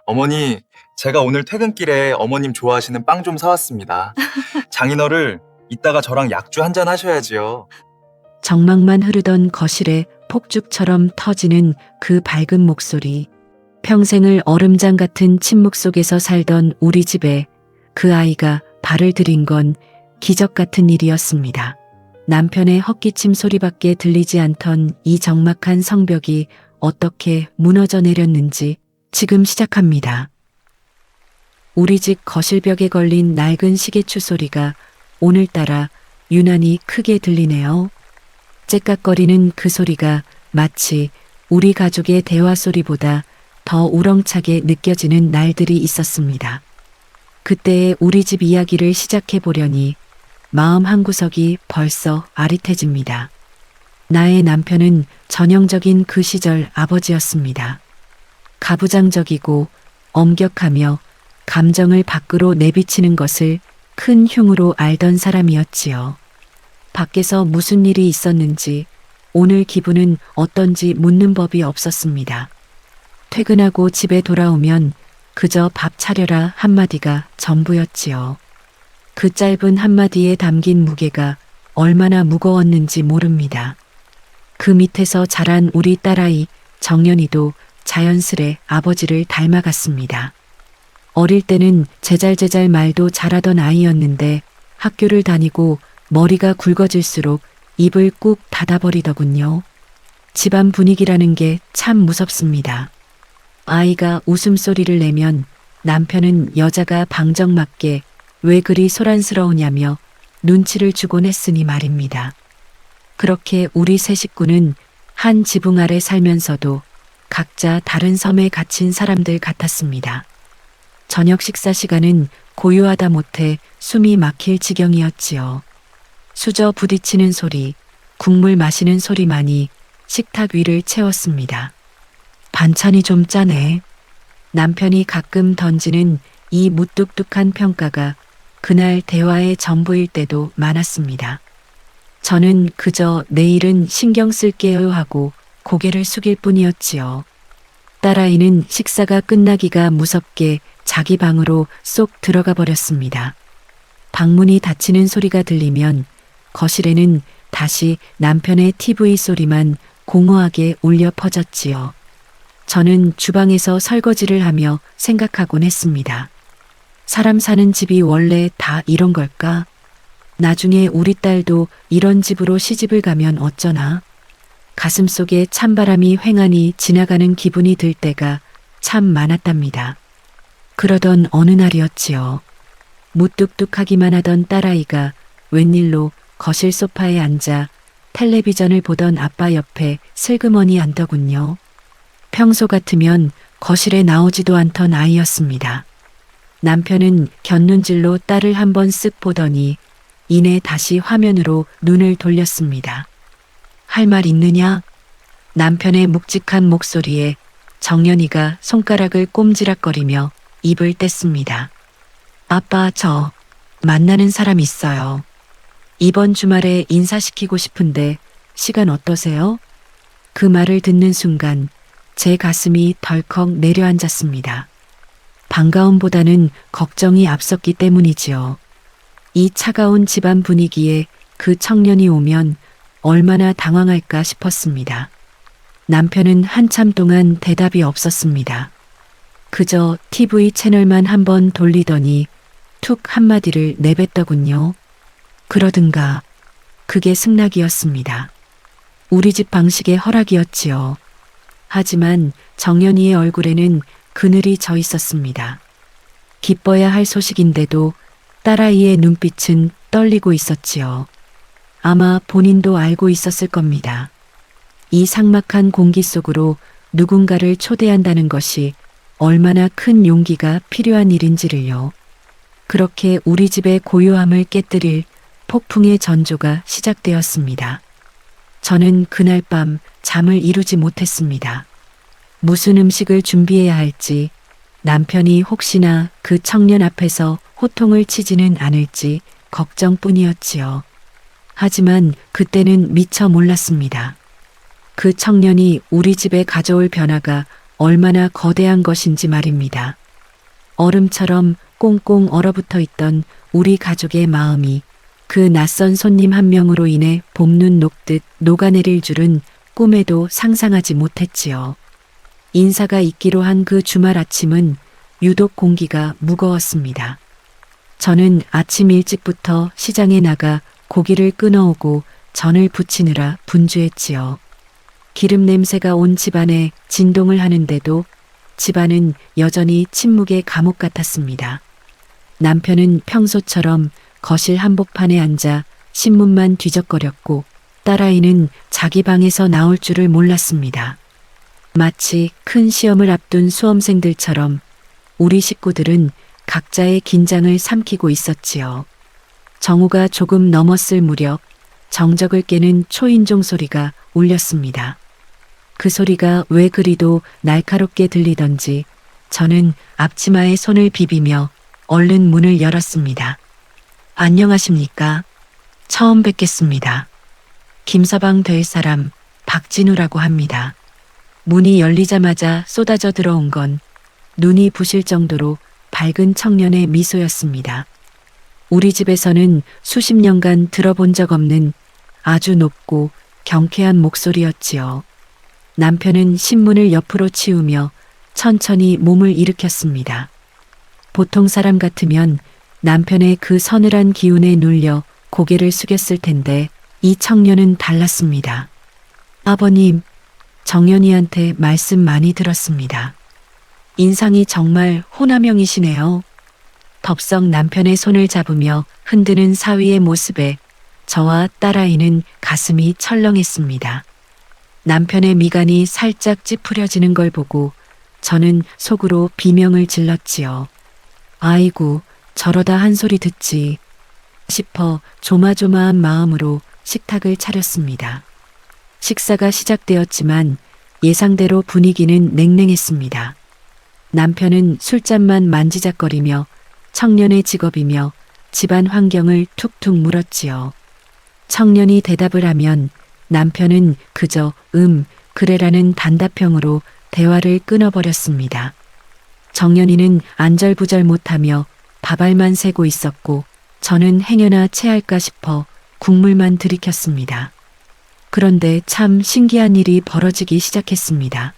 어머니, 제가 오늘 퇴근길에 어머님 좋아하시는 빵 좀 사왔습니다. 장인어를 이따가 저랑 약주 한잔 하셔야지요. 정막만 흐르던 거실에 폭죽처럼 터지는 그 밝은 목소리. 평생을 얼음장 같은 침묵 속에서 살던 우리 집에 그 아이가 발을 들인 건 기적 같은 일이었습니다. 남편의 헛기침 소리밖에 들리지 않던 이 적막한 성벽이 어떻게 무너져 내렸는지 지금 시작합니다. 우리 집 거실벽에 걸린 낡은 시계추 소리가 오늘따라 유난히 크게 들리네요. 째깍거리는 그 소리가 마치 우리 가족의 대화 소리보다 더 우렁차게 느껴지는 날들이 있었습니다. 그때의 우리 집 이야기를 시작해 보려니 마음 한구석이 벌써 아릿해집니다. 나의 남편은 전형적인 그 시절 아버지였습니다. 가부장적이고 엄격하며 감정을 밖으로 내비치는 것을 큰 흉으로 알던 사람이었지요. 밖에서 무슨 일이 있었는지, 오늘 기분은 어떤지 묻는 법이 없었습니다. 퇴근하고 집에 돌아오면 그저 밥 차려라 한마디가 전부였지요. 그 짧은 한마디에 담긴 무게가 얼마나 무거웠는지 모릅니다. 그 밑에서 자란 우리 딸아이 정연이도 자연스레 아버지를 닮아갔습니다. 어릴 때는 제잘제잘 말도 잘하던 아이였는데 학교를 다니고 머리가 굵어질수록 입을 꾹 닫아버리더군요. 집안 분위기라는 게 참 무섭습니다. 아이가 웃음소리를 내면 남편은 여자가 방정맞게 왜 그리 소란스러우냐며 눈치를 주곤 했으니 말입니다. 그렇게 우리 세 식구는 한 지붕 아래 살면서도 각자 다른 섬에 갇힌 사람들 같았습니다. 저녁 식사 시간은 고요하다 못해 숨이 막힐 지경이었지요. 수저 부딪히는 소리, 국물 마시는 소리만이 식탁 위를 채웠습니다. 반찬이 좀 짜네. 남편이 가끔 던지는 이 무뚝뚝한 평가가 그날 대화의 전부일 때도 많았습니다. 저는 그저 내일은 신경 쓸게요 하고 고개를 숙일 뿐이었지요. 딸아이는 식사가 끝나기가 무섭게 자기 방으로 쏙 들어가 버렸습니다. 방문이 닫히는 소리가 들리면 거실에는 다시 남편의 TV 소리만 공허하게 울려 퍼졌지요. 저는 주방에서 설거지를 하며 생각하곤 했습니다. 사람 사는 집이 원래 다 이런 걸까? 나중에 우리 딸도 이런 집으로 시집을 가면 어쩌나? 가슴속에 찬바람이 휑하니 지나가는 기분이 들 때가 참 많았답니다. 그러던 어느 날이었지요. 무뚝뚝하기만 하던 딸아이가 웬일로 거실 소파에 앉아 텔레비전을 보던 아빠 옆에 슬그머니 앉더군요. 평소 같으면 거실에 나오지도 않던 아이였습니다. 남편은 곁눈질로 딸을 한번 쓱 보더니 이내 다시 화면으로 눈을 돌렸습니다. 할 말 있느냐? 남편의 묵직한 목소리에 정연이가 손가락을 꼼지락거리며 입을 뗐습니다. 아빠, 저 만나는 사람 있어요. 이번 주말에 인사시키고 싶은데 시간 어떠세요? 그 말을 듣는 순간 제 가슴이 덜컥 내려앉았습니다. 반가움보다는 걱정이 앞섰기 때문이지요. 이 차가운 집안 분위기에 그 청년이 오면 얼마나 당황할까 싶었습니다. 남편은 한참 동안 대답이 없었습니다. 그저 TV 채널만 한번 돌리더니 툭 한마디를 내뱉더군요. 그러든가. 그게 승낙이었습니다. 우리 집 방식의 허락이었지요. 하지만 정연이의 얼굴에는 그늘이 져 있었습니다. 기뻐야 할 소식인데도 딸아이의 눈빛은 떨리고 있었지요. 아마 본인도 알고 있었을 겁니다. 이 삭막한 공기 속으로 누군가를 초대한다는 것이 얼마나 큰 용기가 필요한 일인지를요. 그렇게 우리 집의 고요함을 깨뜨릴 폭풍의 전조가 시작되었습니다. 저는 그날 밤 잠을 이루지 못했습니다. 무슨 음식을 준비해야 할지, 남편이 혹시나 그 청년 앞에서 호통을 치지는 않을지 걱정뿐이었지요. 하지만 그때는 미처 몰랐습니다. 그 청년이 우리 집에 가져올 변화가 얼마나 거대한 것인지 말입니다. 얼음처럼 꽁꽁 얼어붙어 있던 우리 가족의 마음이 그 낯선 손님 한 명으로 인해 봄눈 녹듯 녹아내릴 줄은 꿈에도 상상하지 못했지요. 인사가 있기로 한 그 주말 아침은 유독 공기가 무거웠습니다. 저는 아침 일찍부터 시장에 나가 고기를 끊어오고 전을 부치느라 분주했지요. 기름 냄새가 온 집안에 진동을 하는데도 집안은 여전히 침묵의 감옥 같았습니다. 남편은 평소처럼 거실 한복판에 앉아 신문만 뒤적거렸고 딸아이는 자기 방에서 나올 줄을 몰랐습니다. 마치 큰 시험을 앞둔 수험생들처럼 우리 식구들은 각자의 긴장을 삼키고 있었지요. 정오가 조금 넘었을 무렵 정적을 깨는 초인종 소리가 울렸습니다. 그 소리가 왜 그리도 날카롭게 들리던지 저는 앞치마에 손을 비비며 얼른 문을 열었습니다. 안녕하십니까? 처음 뵙겠습니다. 김서방 될 사람 박진우라고 합니다. 문이 열리자마자 쏟아져 들어온 건 눈이 부실 정도로 밝은 청년의 미소였습니다. 우리 집에서는 수십 년간 들어본 적 없는 아주 높고 경쾌한 목소리였지요. 남편은 신문을 옆으로 치우며 천천히 몸을 일으켰습니다. 보통 사람 같으면 남편의 그 서늘한 기운에 눌려 고개를 숙였을 텐데 이 청년은 달랐습니다. 아버님, 정연이한테 말씀 많이 들었습니다. 인상이 정말 호남형이시네요. 덥석 남편의 손을 잡으며 흔드는 사위의 모습에 저와 딸아이는 가슴이 철렁했습니다. 남편의 미간이 살짝 찌푸려지는 걸 보고 저는 속으로 비명을 질렀지요. 아이고, 저러다 한 소리 듣지 싶어 조마조마한 마음으로 식탁을 차렸습니다. 식사가 시작되었지만 예상대로 분위기는 냉랭했습니다. 남편은 술잔만 만지작거리며 청년의 직업이며 집안 환경을 툭툭 물었지요. 청년이 대답을 하면 남편은 그저 그래라는 단답형으로 대화를 끊어버렸습니다. 정연이는 안절부절 못하며 밥알만 새고 있었고 저는 행여나 체할까 싶어 국물만 들이켰습니다. 그런데 참 신기한 일이 벌어지기 시작했습니다.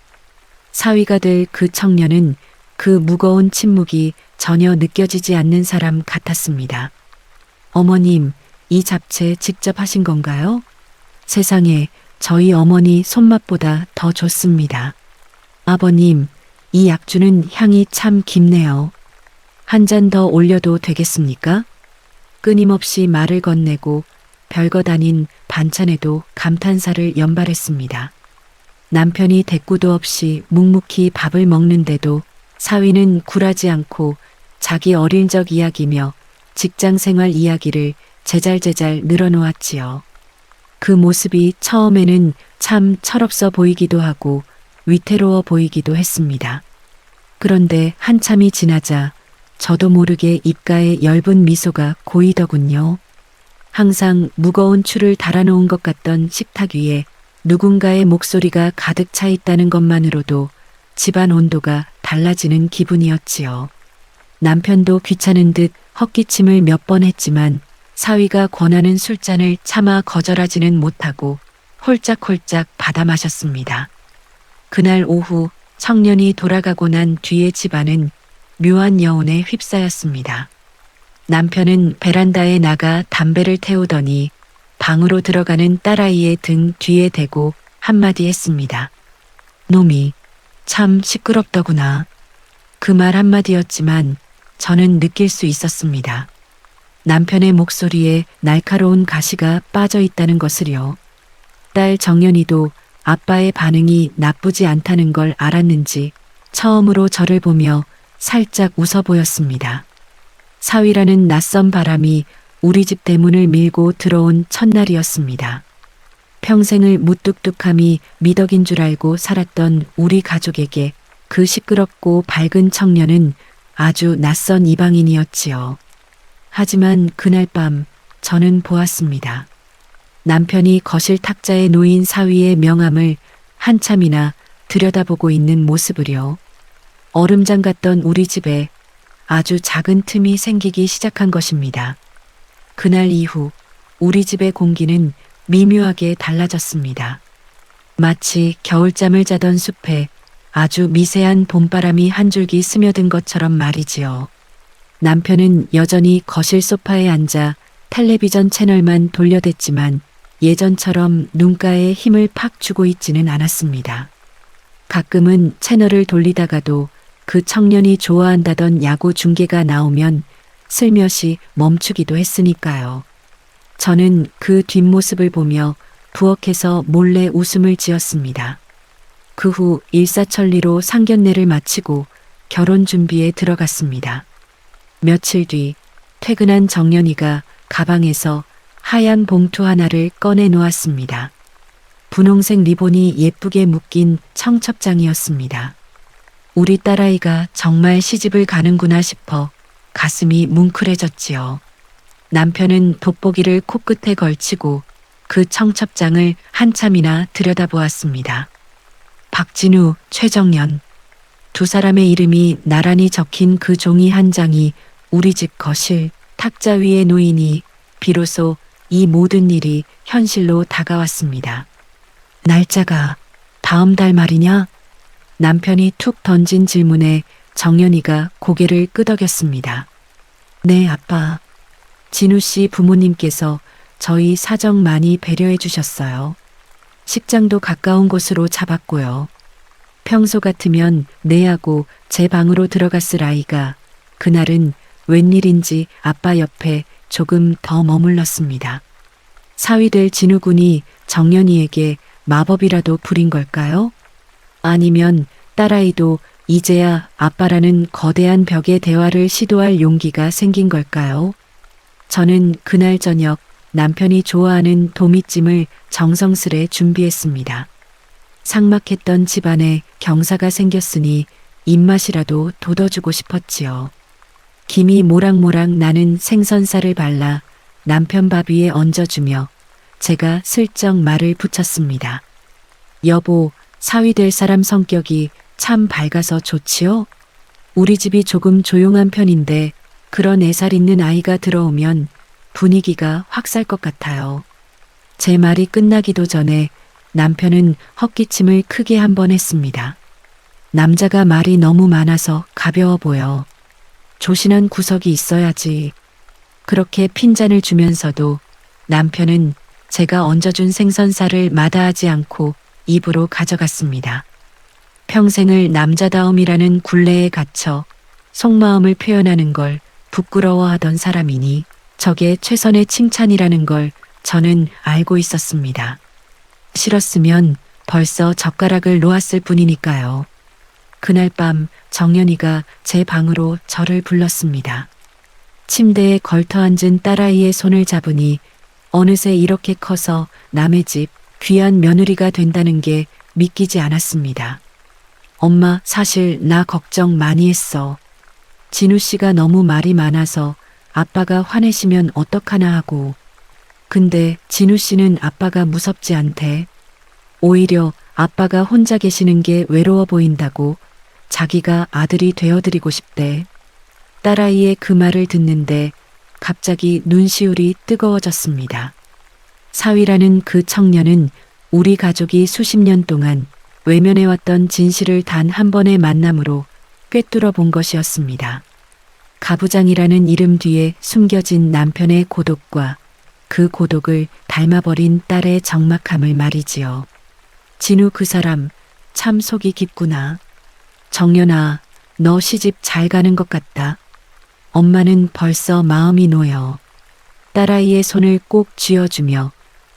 사위가 될 그 청년은 그 무거운 침묵이 전혀 느껴지지 않는 사람 같았습니다. 어머님, 이 잡채 직접 하신 건가요? 세상에, 저희 어머니 손맛보다 더 좋습니다. 아버님, 이 약주는 향이 참 깊네요. 한 잔 더 올려도 되겠습니까? 끊임없이 말을 건네고 별것 아닌 반찬에도 감탄사를 연발했습니다. 남편이 대꾸도 없이 묵묵히 밥을 먹는데도 사위는 굴하지 않고 자기 어린 적 이야기며 직장 생활 이야기를 제잘제잘 늘어놓았지요. 그 모습이 처음에는 참 철없어 보이기도 하고 위태로워 보이기도 했습니다. 그런데 한참이 지나자 저도 모르게 입가에 엷은 미소가 고이더군요. 항상 무거운 추를 달아놓은 것 같던 식탁 위에 누군가의 목소리가 가득 차 있다는 것만으로도 집안 온도가 달라지는 기분이었지요. 남편도 귀찮은 듯 헛기침을 몇 번 했지만 사위가 권하는 술잔을 차마 거절하지는 못하고 홀짝홀짝 받아 마셨습니다. 그날 오후 청년이 돌아가고 난 뒤의 집안은 묘한 여운에 휩싸였습니다. 남편은 베란다에 나가 담배를 태우더니 방으로 들어가는 딸아이의 등 뒤에 대고 한마디 했습니다. 놈이 참 시끄럽더구나. 그 말 한마디였지만 저는 느낄 수 있었습니다. 남편의 목소리에 날카로운 가시가 빠져 있다는 것을요. 딸 정연이도 아빠의 반응이 나쁘지 않다는 걸 알았는지 처음으로 저를 보며 살짝 웃어 보였습니다. 사위라는 낯선 바람이 우리 집 대문을 밀고 들어온 첫날이었습니다. 평생을 무뚝뚝함이 미덕인 줄 알고 살았던 우리 가족에게 그 시끄럽고 밝은 청년은 아주 낯선 이방인이었지요. 하지만 그날 밤 저는 보았습니다. 남편이 거실 탁자에 놓인 사위의 명함을 한참이나 들여다보고 있는 모습을요. 얼음장 같던 우리 집에 아주 작은 틈이 생기기 시작한 것입니다. 그날 이후 우리 집의 공기는 미묘하게 달라졌습니다. 마치 겨울잠을 자던 숲에 아주 미세한 봄바람이 한 줄기 스며든 것처럼 말이지요. 남편은 여전히 거실 소파에 앉아 텔레비전 채널만 돌려댔지만 예전처럼 눈가에 힘을 팍 주고 있지는 않았습니다. 가끔은 채널을 돌리다가도 그 청년이 좋아한다던 야구 중계가 나오면 슬며시 멈추기도 했으니까요. 저는 그 뒷모습을 보며 부엌에서 몰래 웃음을 지었습니다. 그 후 일사천리로 상견례를 마치고 결혼 준비에 들어갔습니다. 며칠 뒤 퇴근한 정연이가 가방에서 하얀 봉투 하나를 꺼내 놓았습니다. 분홍색 리본이 예쁘게 묶인 청첩장이었습니다. 우리 딸아이가 정말 시집을 가는구나 싶어 가슴이 뭉클해졌지요. 남편은 돋보기를 코끝에 걸치고 그 청첩장을 한참이나 들여다보았습니다. 박진우, 최정연. 두 사람의 이름이 나란히 적힌 그 종이 한 장이 우리 집 거실 탁자 위에 놓이니 비로소 이 모든 일이 현실로 다가왔습니다. 날짜가 다음 달 말이냐? 남편이 툭 던진 질문에 정연이가 고개를 끄덕였습니다. 네, 아빠. 진우 씨 부모님께서 저희 사정 많이 배려해 주셨어요. 식장도 가까운 곳으로 잡았고요. 평소 같으면 내하고 제 방으로 들어갔을 아이가 그날은 웬일인지 아빠 옆에 조금 더 머물렀습니다. 사위될 진우 군이 정연이에게 마법이라도 부린 걸까요? 아니면 딸아이도 이제야 아빠라는 거대한 벽의 대화를 시도할 용기가 생긴 걸까요? 저는 그날 저녁 남편이 좋아하는 도미찜을 정성스레 준비했습니다. 삭막했던 집안에 경사가 생겼으니 입맛이라도 돋워주고 싶었지요. 김이 모락모락 나는 생선살을 발라 남편 밥 위에 얹어주며 제가 슬쩍 말을 붙였습니다. 여보, 사위 될 사람 성격이 참 밝아서 좋지요? 우리 집이 조금 조용한 편인데 그런 애살 있는 아이가 들어오면 분위기가 확 살 것 같아요. 제 말이 끝나기도 전에 남편은 헛기침을 크게 한 번 했습니다. 남자가 말이 너무 많아서 가벼워 보여. 조신한 구석이 있어야지. 그렇게 핀잔을 주면서도 남편은 제가 얹어준 생선살을 마다하지 않고 입으로 가져갔습니다. 평생을 남자다움이라는 굴레에 갇혀 속마음을 표현하는 걸 부끄러워하던 사람이니 저게 최선의 칭찬이라는 걸 저는 알고 있었습니다. 싫었으면 벌써 젓가락을 놓았을 뿐이니까요. 그날 밤 정연이가 제 방으로 저를 불렀습니다. 침대에 걸터앉은 딸아이의 손을 잡으니 어느새 이렇게 커서 남의 집 귀한 며느리가 된다는 게 믿기지 않았습니다. 엄마, 사실 나 걱정 많이 했어. 진우 씨가 너무 말이 많아서 아빠가 화내시면 어떡하나 하고. 근데 진우 씨는 아빠가 무섭지 않대. 오히려 아빠가 혼자 계시는 게 외로워 보인다고 자기가 아들이 되어드리고 싶대. 딸아이의 그 말을 듣는데 갑자기 눈시울이 뜨거워졌습니다. 사위라는 그 청년은 우리 가족이 수십 년 동안 외면해왔던 진실을 단 한 번의 만남으로 꿰뚫어 본 것이었습니다. 가부장이라는 이름 뒤에 숨겨진 남편의 고독과 그 고독을 닮아버린 딸의 적막함을 말이지요. 진우 그 사람 참 속이 깊구나. 정연아, 너 시집 잘 가는 것 같다. 엄마는 벌써 마음이 놓여. 딸아이의 손을 꼭 쥐어주며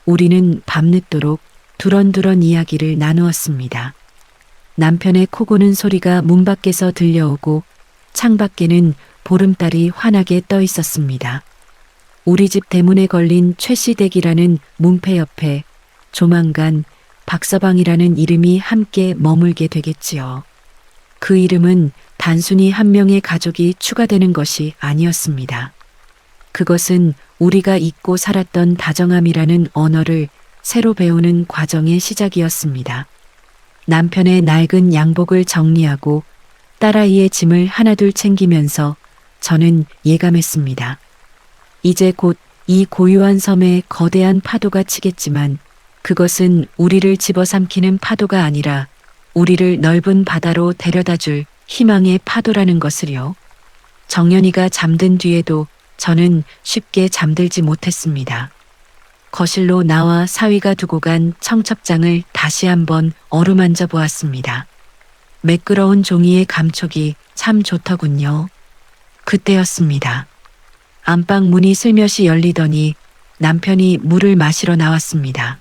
우리는 밤늦도록 두런두런 이야기를 나누었습니다. 남편의 코 고는 소리가 문 밖에서 들려오고 창밖에는 보름달이 환하게 떠 있었습니다. 우리 집 대문에 걸린 최씨댁이라는 문패 옆에 조만간 박서방이라는 이름이 함께 머물게 되겠지요. 그 이름은 단순히 한 명의 가족이 추가되는 것이 아니었습니다. 그것은 우리가 잊고 살았던 다정함이라는 언어를 새로 배우는 과정의 시작이었습니다. 남편의 낡은 양복을 정리하고 딸아이의 짐을 하나둘 챙기면서 저는 예감했습니다. 이제 곧 이 고요한 섬에 거대한 파도가 치겠지만 그것은 우리를 집어삼키는 파도가 아니라 우리를 넓은 바다로 데려다줄 희망의 파도라는 것을요. 정연이가 잠든 뒤에도 저는 쉽게 잠들지 못했습니다. 거실로 나와 사위가 두고 간 청첩장을 다시 한번 어루만져 보았습니다. 매끄러운 종이의 감촉이 참 좋더군요. 그때였습니다. 안방 문이 슬며시 열리더니 남편이 물을 마시러 나왔습니다.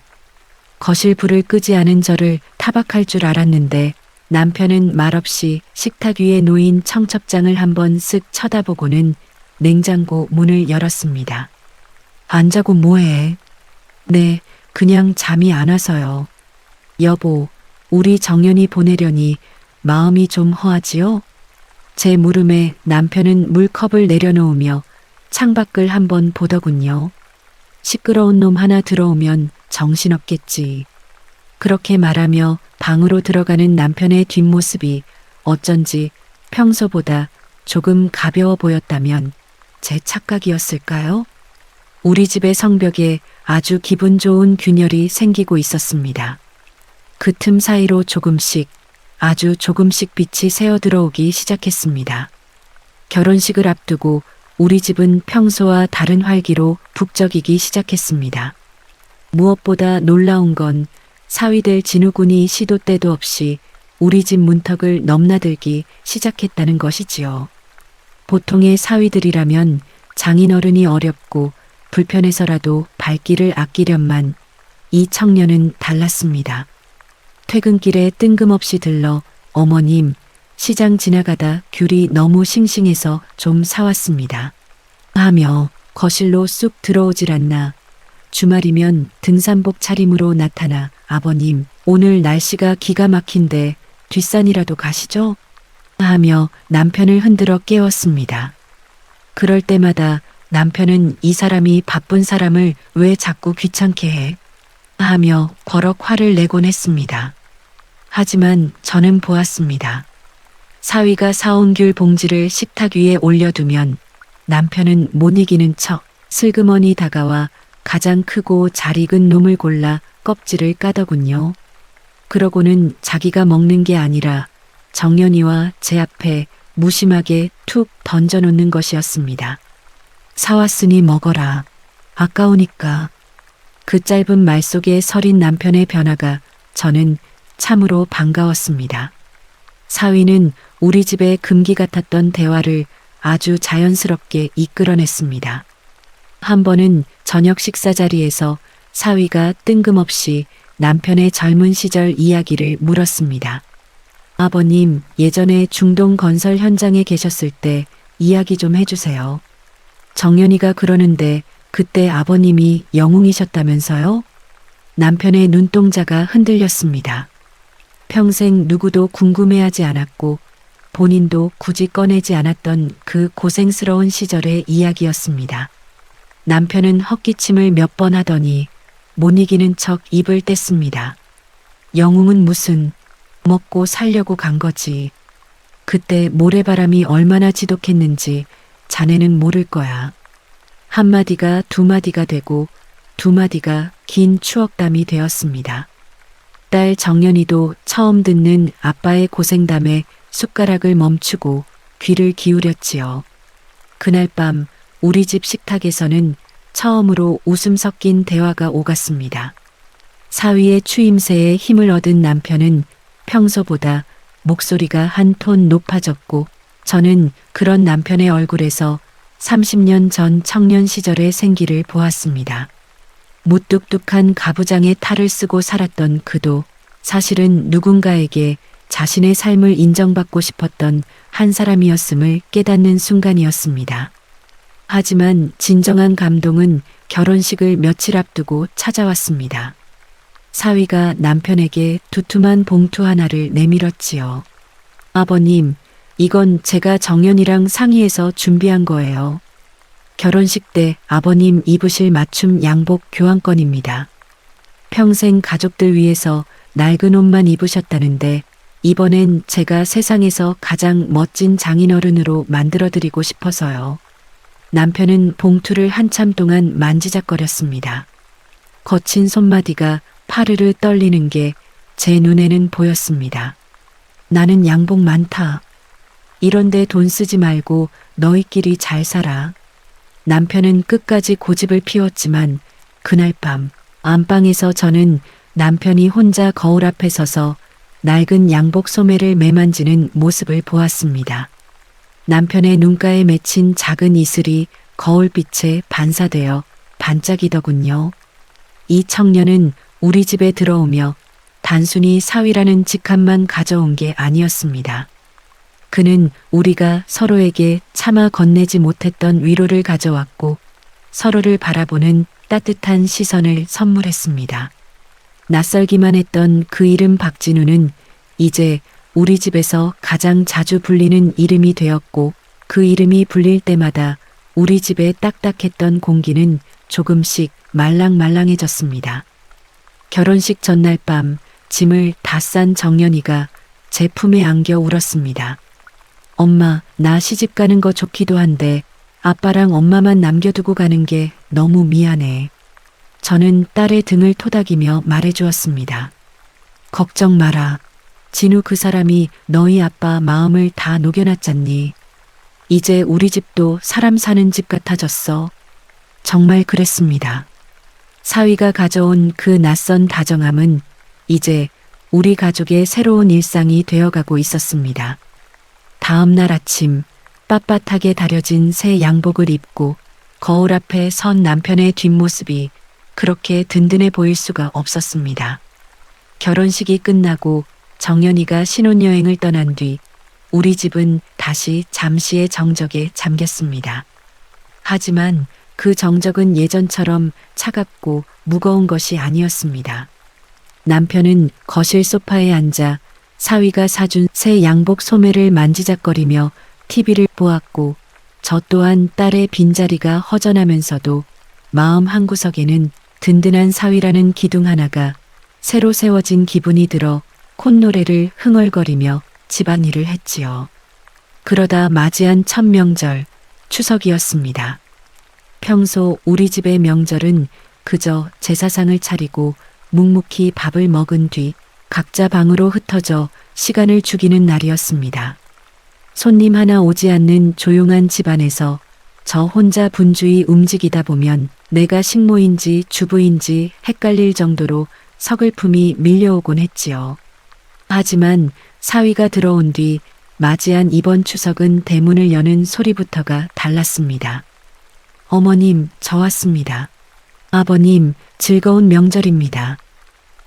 거실 불을 끄지 않은 저를 타박할 줄 알았는데 남편은 말없이 식탁 위에 놓인 청첩장을 한번 쓱 쳐다보고는 냉장고 문을 열었습니다. 안 자고 뭐해? 네, 그냥 잠이 안 와서요. 여보, 우리 정연이 보내려니 마음이 좀 허하지요? 제 물음에 남편은 물컵을 내려놓으며 창밖을 한번 보더군요. 시끄러운 놈 하나 들어오면 정신없겠지. 그렇게 말하며 방으로 들어가는 남편의 뒷모습이 어쩐지 평소보다 조금 가벼워 보였다면 제 착각이었을까요? 우리 집의 성벽에 아주 기분 좋은 균열이 생기고 있었습니다. 그 틈 사이로 조금씩, 아주 조금씩 빛이 새어 들어오기 시작했습니다. 결혼식을 앞두고 우리 집은 평소와 다른 활기로 북적이기 시작했습니다. 무엇보다 놀라운 건 사위될 진우군이 시도 때도 없이 우리 집 문턱을 넘나들기 시작했다는 것이지요. 보통의 사위들이라면 장인어른이 어렵고 불편해서라도 발길을 아끼련만 이 청년은 달랐습니다. 퇴근길에 뜬금없이 들러 어머님, 시장 지나가다 귤이 너무 싱싱해서 좀 사왔습니다. 하며 거실로 쑥 들어오질 않나 주말이면 등산복 차림으로 나타나 아버님, 오늘 날씨가 기가 막힌데 뒷산이라도 가시죠? 하며 남편을 흔들어 깨웠습니다. 그럴 때마다 남편은 이 사람이 바쁜 사람을 왜 자꾸 귀찮게 해? 하며 버럭 화를 내곤 했습니다. 하지만 저는 보았습니다. 사위가 사온 귤 봉지를 식탁 위에 올려두면 남편은 못 이기는 척 슬그머니 다가와 가장 크고 잘 익은 놈을 골라 껍질을 까더군요. 그러고는 자기가 먹는 게 아니라 정연이와 제 앞에 무심하게 툭 던져놓는 것이었습니다. 사왔으니 먹어라. 아까우니까. 그 짧은 말 속에 서린 남편의 변화가 저는 참으로 반가웠습니다. 사위는 우리 집의 금기 같았던 대화를 아주 자연스럽게 이끌어냈습니다. 한 번은 저녁 식사 자리에서 사위가 뜬금없이 남편의 젊은 시절 이야기를 물었습니다. 아버님, 예전에 중동 건설 현장에 계셨을 때 이야기 좀 해주세요. 정연이가 그러는데 그때 아버님이 영웅이셨다면서요? 남편의 눈동자가 흔들렸습니다. 평생 누구도 궁금해하지 않았고 본인도 굳이 꺼내지 않았던 그 고생스러운 시절의 이야기였습니다. 남편은 헛기침을 몇 번 하더니 못 이기는 척 입을 뗐습니다. 영웅은 무슨, 먹고 살려고 간 거지. 그때 모래바람이 얼마나 지독했는지 자네는 모를 거야. 한마디가 두마디가 되고 두마디가 긴 추억담이 되었습니다. 딸 정연이도 처음 듣는 아빠의 고생담에 숟가락을 멈추고 귀를 기울였지요. 그날 밤 우리 집 식탁에서는 처음으로 웃음 섞인 대화가 오갔습니다. 사위의 추임새에 힘을 얻은 남편은 평소보다 목소리가 한 톤 높아졌고 저는 그런 남편의 얼굴에서 30년 전 청년 시절의 생기를 보았습니다. 무뚝뚝한 가부장의 탈을 쓰고 살았던 그도 사실은 누군가에게 자신의 삶을 인정받고 싶었던 한 사람이었음을 깨닫는 순간이었습니다. 하지만 진정한 감동은 결혼식을 며칠 앞두고 찾아왔습니다. 사위가 남편에게 두툼한 봉투 하나를 내밀었지요. 아버님, 이건 제가 정연이랑 상의해서 준비한 거예요. 결혼식 때 아버님 입으실 맞춤 양복 교환권입니다. 평생 가족들 위해서 낡은 옷만 입으셨다는데 이번엔 제가 세상에서 가장 멋진 장인어른으로 만들어드리고 싶어서요. 남편은 봉투를 한참 동안 만지작거렸습니다. 거친 손마디가 파르르 떨리는 게 제 눈에는 보였습니다. 나는 양복 많다. 이런데 돈 쓰지 말고 너희끼리 잘 살아. 남편은 끝까지 고집을 피웠지만 그날 밤 안방에서 저는 남편이 혼자 거울 앞에 서서 낡은 양복 소매를 매만지는 모습을 보았습니다. 남편의 눈가에 맺힌 작은 이슬이 거울빛에 반사되어 반짝이더군요. 이 청년은 우리 집에 들어오며 단순히 사위라는 직함만 가져온 게 아니었습니다. 그는 우리가 서로에게 차마 건네지 못했던 위로를 가져왔고 서로를 바라보는 따뜻한 시선을 선물했습니다. 낯설기만 했던 그 이름 박진우는 이제 우리 집에서 가장 자주 불리는 이름이 되었고 그 이름이 불릴 때마다 우리 집에 딱딱했던 공기는 조금씩 말랑말랑해졌습니다. 결혼식 전날 밤 짐을 다 싼 정연이가 제 품에 안겨 울었습니다. 엄마, 나 시집 가는 거 좋기도 한데 아빠랑 엄마만 남겨두고 가는 게 너무 미안해. 저는 딸의 등을 토닥이며 말해주었습니다. 걱정 마라. 진우 그 사람이 너희 아빠 마음을 다 녹여놨잖니. 이제 우리 집도 사람 사는 집 같아졌어. 정말 그랬습니다. 사위가 가져온 그 낯선 다정함은 이제 우리 가족의 새로운 일상이 되어가고 있었습니다. 다음 날 아침 빳빳하게 다려진 새 양복을 입고 거울 앞에 선 남편의 뒷모습이 그렇게 든든해 보일 수가 없었습니다. 결혼식이 끝나고 정연이가 신혼여행을 떠난 뒤 우리 집은 다시 잠시의 정적에 잠겼습니다. 하지만 그 정적은 예전처럼 차갑고 무거운 것이 아니었습니다. 남편은 거실 소파에 앉아 사위가 사준 새 양복 소매를 만지작거리며 TV를 보았고 저 또한 딸의 빈자리가 허전하면서도 마음 한구석에는 든든한 사위라는 기둥 하나가 새로 세워진 기분이 들어 콧노래를 흥얼거리며 집안일을 했지요. 그러다 맞이한 첫 명절, 추석이었습니다. 평소 우리 집의 명절은 그저 제사상을 차리고 묵묵히 밥을 먹은 뒤 각자 방으로 흩어져 시간을 죽이는 날이었습니다. 손님 하나 오지 않는 조용한 집안에서 저 혼자 분주히 움직이다 보면 내가 식모인지 주부인지 헷갈릴 정도로 서글픔이 밀려오곤 했지요. 하지만 사위가 들어온 뒤 맞이한 이번 추석은 대문을 여는 소리부터가 달랐습니다. 어머님, 저 왔습니다. 아버님, 즐거운 명절입니다.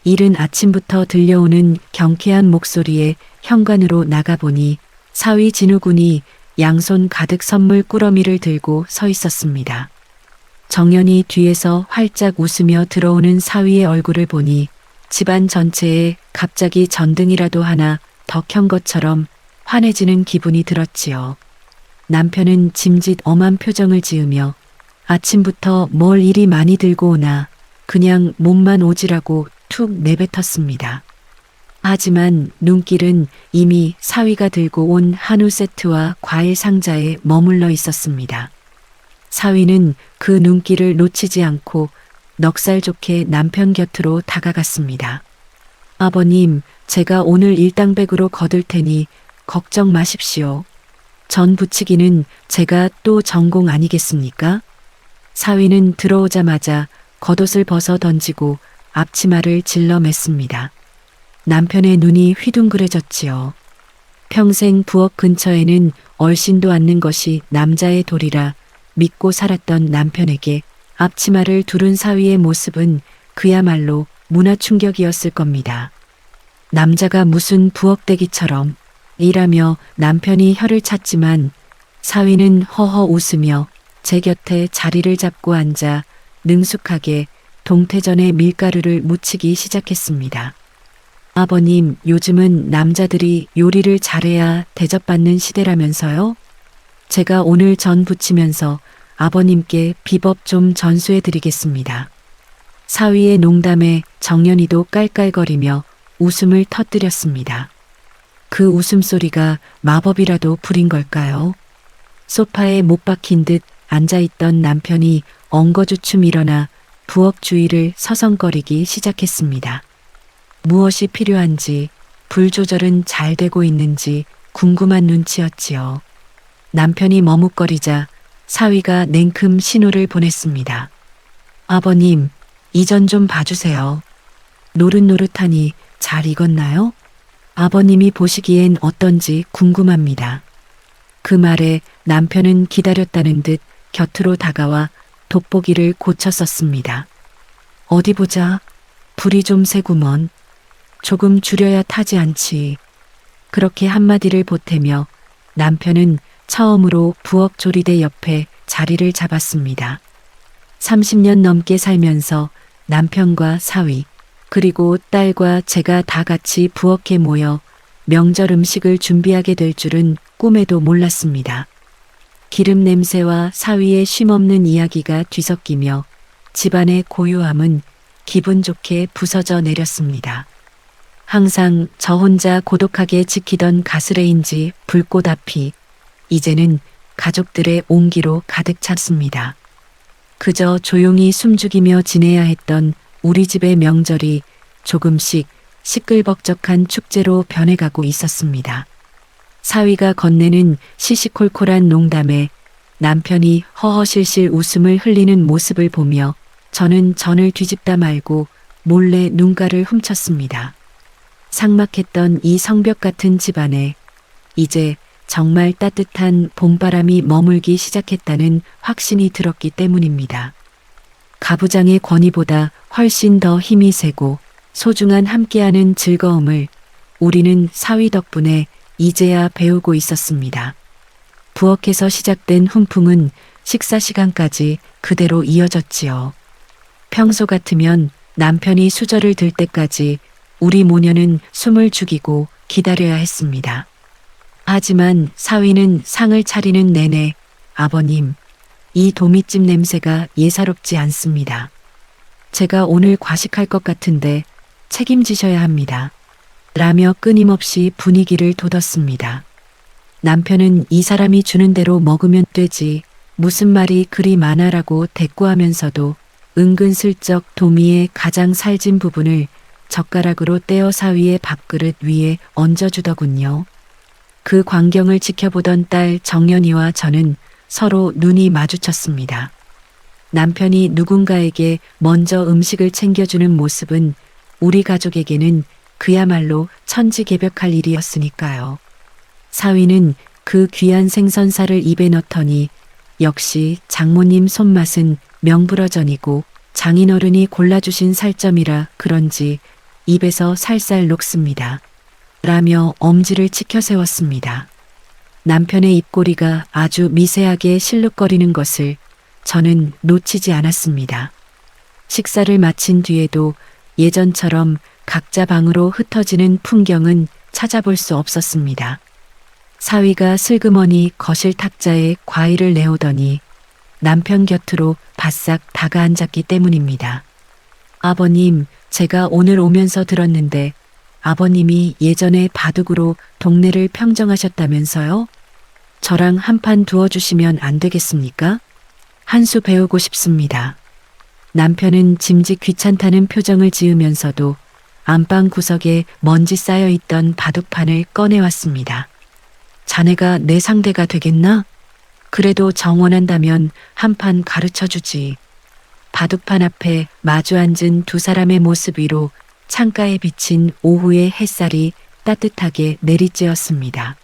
이른 아침부터 들려오는 경쾌한 목소리에 현관으로 나가보니 사위 진우군이 양손 가득 선물 꾸러미를 들고 서 있었습니다. 정연이 뒤에서 활짝 웃으며 들어오는 사위의 얼굴을 보니 집안 전체에 갑자기 전등이라도 하나 더 켠 것처럼 환해지는 기분이 들었지요. 남편은 짐짓 엄한 표정을 지으며 아침부터 뭘 이리 많이 들고 오나 그냥 몸만 오지라고 툭 내뱉었습니다. 하지만 눈길은 이미 사위가 들고 온 한우 세트와 과일 상자에 머물러 있었습니다. 사위는 그 눈길을 놓치지 않고 넉살 좋게 남편 곁으로 다가갔습니다. 아버님, 제가 오늘 일당백으로 거둘 테니 걱정 마십시오. 전 부치기는 제가 또 전공 아니겠습니까? 사위는 들어오자마자 겉옷을 벗어 던지고 앞치마를 질러 맸습니다. 남편의 눈이 휘둥그레졌지요. 평생 부엌 근처에는 얼씬도 않는 것이 남자의 도리라 믿고 살았던 남편에게 앞치마를 두른 사위의 모습은 그야말로 문화 충격이었을 겁니다. 남자가 무슨 부엌대기처럼 일하며 남편이 혀를 찼지만 사위는 허허 웃으며 제 곁에 자리를 잡고 앉아 능숙하게 동태전에 밀가루를 묻히기 시작했습니다. 아버님, 요즘은 남자들이 요리를 잘해야 대접받는 시대라면서요? 제가 오늘 전 부치면서 아버님께 비법 좀 전수해 드리겠습니다. 사위의 농담에 정연이도 깔깔거리며 웃음을 터뜨렸습니다. 그 웃음소리가 마법이라도 부린 걸까요? 소파에 못 박힌 듯 앉아있던 남편이 엉거주춤 일어나 부엌 주위를 서성거리기 시작했습니다. 무엇이 필요한지, 불 조절은 잘 되고 있는지 궁금한 눈치였지요. 남편이 머뭇거리자 사위가 냉큼 신호를 보냈습니다. 아버님, 이 전 좀 봐주세요. 노릇노릇하니 잘 익었나요? 아버님이 보시기엔 어떤지 궁금합니다. 그 말에 남편은 기다렸다는 듯 곁으로 다가와 돋보기를 고쳤었습니다. 어디 보자. 불이 좀 세구먼. 조금 줄여야 타지 않지. 그렇게 한마디를 보태며 남편은 처음으로 부엌 조리대 옆에 자리를 잡았습니다. 30년 넘게 살면서 남편과 사위, 그리고 딸과 제가 다 같이 부엌에 모여 명절 음식을 준비하게 될 줄은 꿈에도 몰랐습니다. 기름 냄새와 사위의 쉼없는 이야기가 뒤섞이며 집안의 고요함은 기분 좋게 부서져 내렸습니다. 항상 저 혼자 고독하게 지키던 가스레인지 불꽃 앞이 이제는 가족들의 온기로 가득 찼습니다. 그저 조용히 숨죽이며 지내야 했던 우리 집의 명절이 조금씩 시끌벅적한 축제로 변해가고 있었습니다. 사위가 건네는 시시콜콜한 농담에 남편이 허허실실 웃음을 흘리는 모습을 보며 저는 전을 뒤집다 말고 몰래 눈가를 훔쳤습니다. 삭막했던 이 성벽 같은 집안에 이제 정말 따뜻한 봄바람이 머물기 시작했다는 확신이 들었기 때문입니다. 가부장의 권위보다 훨씬 더 힘이 세고 소중한 함께하는 즐거움을 우리는 사위 덕분에 이제야 배우고 있었습니다. 부엌에서 시작된 훈풍은 식사 시간까지 그대로 이어졌지요. 평소 같으면 남편이 수저를 들 때까지 우리 모녀는 숨을 죽이고 기다려야 했습니다. 하지만 사위는 상을 차리는 내내 아버님, 이 도미찜 냄새가 예사롭지 않습니다. 제가 오늘 과식할 것 같은데 책임지셔야 합니다. 라며 끊임없이 분위기를 돋웠습니다. 남편은 이 사람이 주는 대로 먹으면 되지 무슨 말이 그리 많아라고 대꾸하면서도 은근슬쩍 도미의 가장 살진 부분을 젓가락으로 떼어 사위의 밥그릇 위에 얹어주더군요. 그 광경을 지켜보던 딸 정연이와 저는 서로 눈이 마주쳤습니다. 남편이 누군가에게 먼저 음식을 챙겨주는 모습은 우리 가족에게는 그야말로 천지개벽할 일이었으니까요. 사위는 그 귀한 생선살을 입에 넣더니 역시 장모님 손맛은 명불허전이고 장인어른이 골라주신 살점이라 그런지 입에서 살살 녹습니다. 라며 엄지를 치켜 세웠습니다. 남편의 입꼬리가 아주 미세하게 실룩거리는 것을 저는 놓치지 않았습니다. 식사를 마친 뒤에도 예전처럼 각자 방으로 흩어지는 풍경은 찾아볼 수 없었습니다. 사위가 슬그머니 거실 탁자에 과일을 내오더니 남편 곁으로 바싹 다가앉았기 때문입니다. 아버님, 제가 오늘 오면서 들었는데 아버님이 예전에 바둑으로 동네를 평정하셨다면서요? 저랑 한 판 두어주시면 안 되겠습니까? 한 수 배우고 싶습니다. 남편은 짐짓 귀찮다는 표정을 지으면서도 안방 구석에 먼지 쌓여있던 바둑판을 꺼내왔습니다. 자네가 내 상대가 되겠나? 그래도 정원한다면 한 판 가르쳐주지. 바둑판 앞에 마주 앉은 두 사람의 모습 위로 창가에 비친 오후의 햇살이 따뜻하게 내리쬐었습니다.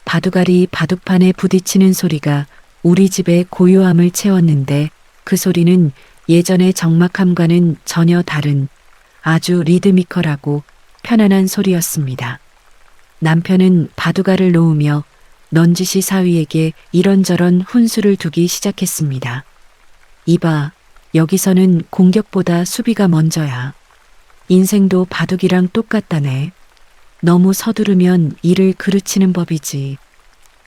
바둑알이 바둑판에 부딪히는 소리가 우리 집의 고요함을 채웠는데 그 소리는 예전의 적막함과는 전혀 다른 아주 리드미컬하고 편안한 소리였습니다. 남편은 바둑알을 놓으며 넌지시 사위에게 이런저런 훈수를 두기 시작했습니다. 이봐, 여기서는 공격보다 수비가 먼저야. 인생도 바둑이랑 똑같다네. 너무 서두르면 이를 그르치는 법이지.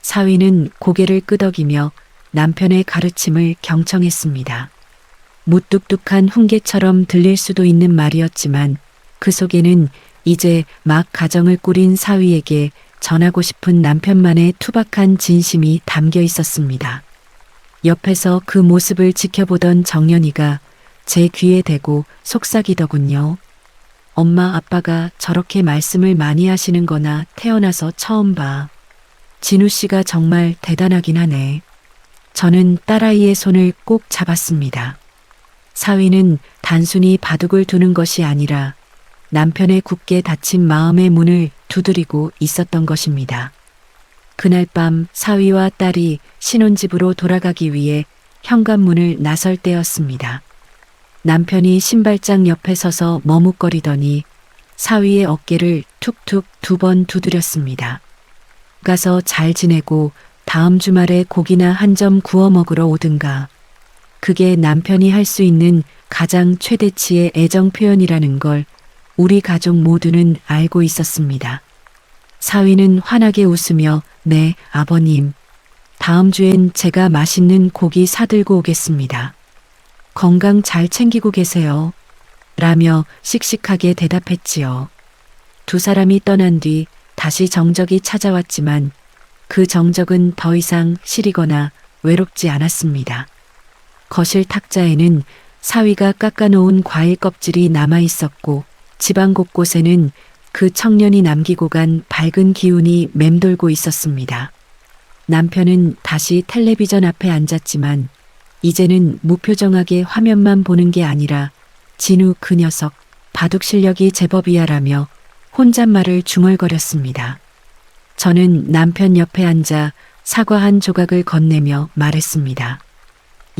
사위는 고개를 끄덕이며 남편의 가르침을 경청했습니다. 무뚝뚝한 훈계처럼 들릴 수도 있는 말이었지만 그 속에는 이제 막 가정을 꾸린 사위에게 전하고 싶은 남편만의 투박한 진심이 담겨 있었습니다. 옆에서 그 모습을 지켜보던 정연이가 제 귀에 대고 속삭이더군요. 엄마 아빠가 저렇게 말씀을 많이 하시는 거나 태어나서 처음 봐. 진우 씨가 정말 대단하긴 하네. 저는 딸아이의 손을 꼭 잡았습니다. 사위는 단순히 바둑을 두는 것이 아니라 남편의 굳게 닫힌 마음의 문을 두드리고 있었던 것입니다. 그날 밤 사위와 딸이 신혼집으로 돌아가기 위해 현관문을 나설 때였습니다. 남편이 신발장 옆에 서서 머뭇거리더니 사위의 어깨를 툭툭 2번 두드렸습니다. 가서 잘 지내고 다음 주말에 고기나 한 점 구워 먹으러 오든가. 그게 남편이 할 수 있는 가장 최대치의 애정 표현이라는 걸 우리 가족 모두는 알고 있었습니다. 사위는 환하게 웃으며 네, 아버님. 다음 주엔 제가 맛있는 고기 사들고 오겠습니다. 건강 잘 챙기고 계세요. 라며 씩씩하게 대답했지요. 두 사람이 떠난 뒤 다시 정적이 찾아왔지만 그 정적은 더 이상 시리거나 외롭지 않았습니다. 거실 탁자에는 사위가 깎아놓은 과일 껍질이 남아 있었고 집안 곳곳에는 그 청년이 남기고 간 밝은 기운이 맴돌고 있었습니다. 남편은 다시 텔레비전 앞에 앉았지만 이제는 무표정하게 화면만 보는 게 아니라 진우 그 녀석 바둑 실력이 제법이야라며 혼잣말을 중얼거렸습니다. 저는 남편 옆에 앉아 사과 한 조각을 건네며 말했습니다.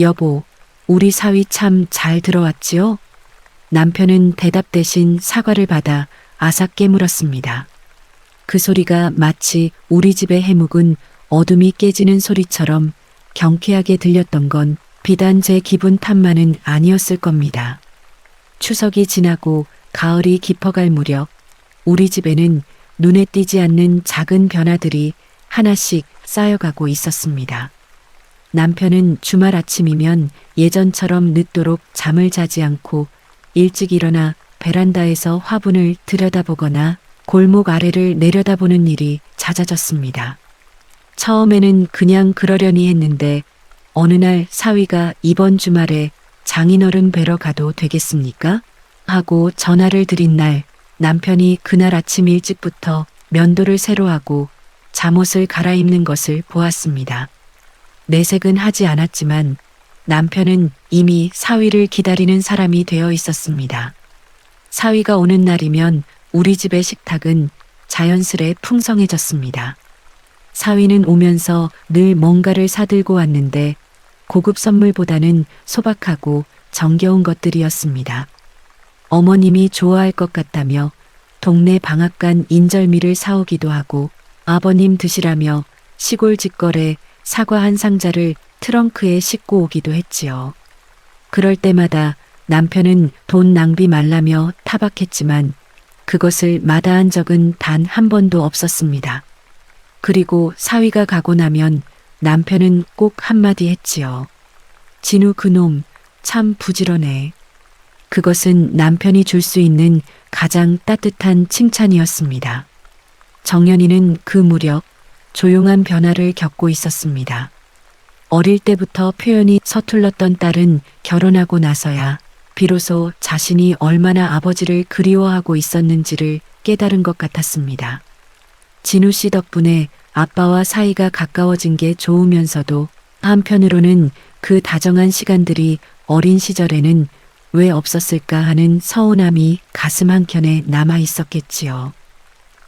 여보, 우리 사위 참 잘 들어왔지요? 남편은 대답 대신 사과를 받아 아삭 깨물었습니다. 그 소리가 마치 우리 집의 해묵은 어둠이 깨지는 소리처럼 경쾌하게 들렸던 건 비단 제 기분 탓만은 아니었을 겁니다. 추석이 지나고 가을이 깊어갈 무렵 우리 집에는 눈에 띄지 않는 작은 변화들이 하나씩 쌓여가고 있었습니다. 남편은 주말 아침이면 예전처럼 늦도록 잠을 자지 않고 일찍 일어나 베란다에서 화분을 들여다보거나 골목 아래를 내려다보는 일이 잦아졌습니다. 처음에는 그냥 그러려니 했는데 어느 날 사위가 이번 주말에 장인어른 뵈러 가도 되겠습니까? 하고 전화를 드린 날 남편이 그날 아침 일찍부터 면도를 새로 하고 잠옷을 갈아입는 것을 보았습니다. 내색은 하지 않았지만 남편은 이미 사위를 기다리는 사람이 되어 있었습니다. 사위가 오는 날이면 우리 집의 식탁은 자연스레 풍성해졌습니다. 사위는 오면서 늘 뭔가를 사들고 왔는데 고급 선물보다는 소박하고 정겨운 것들이었습니다. 어머님이 좋아할 것 같다며 동네 방앗간 인절미를 사오기도 하고 아버님 드시라며 시골 직거래 사과 한 상자를 트렁크에 싣고 오기도 했지요. 그럴 때마다 남편은 돈 낭비 말라며 타박했지만 그것을 마다한 적은 단 한 번도 없었습니다. 그리고 사위가 가고 나면 남편은 꼭 한마디 했지요. 진우 그놈 참 부지런해. 그것은 남편이 줄 수 있는 가장 따뜻한 칭찬이었습니다. 정연이는 그 무렵 조용한 변화를 겪고 있었습니다. 어릴 때부터 표현이 서툴렀던 딸은 결혼하고 나서야 비로소 자신이 얼마나 아버지를 그리워하고 있었는지를 깨달은 것 같았습니다. 진우 씨 덕분에 아빠와 사이가 가까워진 게 좋으면서도 한편으로는 그 다정한 시간들이 어린 시절에는 왜 없었을까 하는 서운함이 가슴 한켠에 남아 있었겠지요.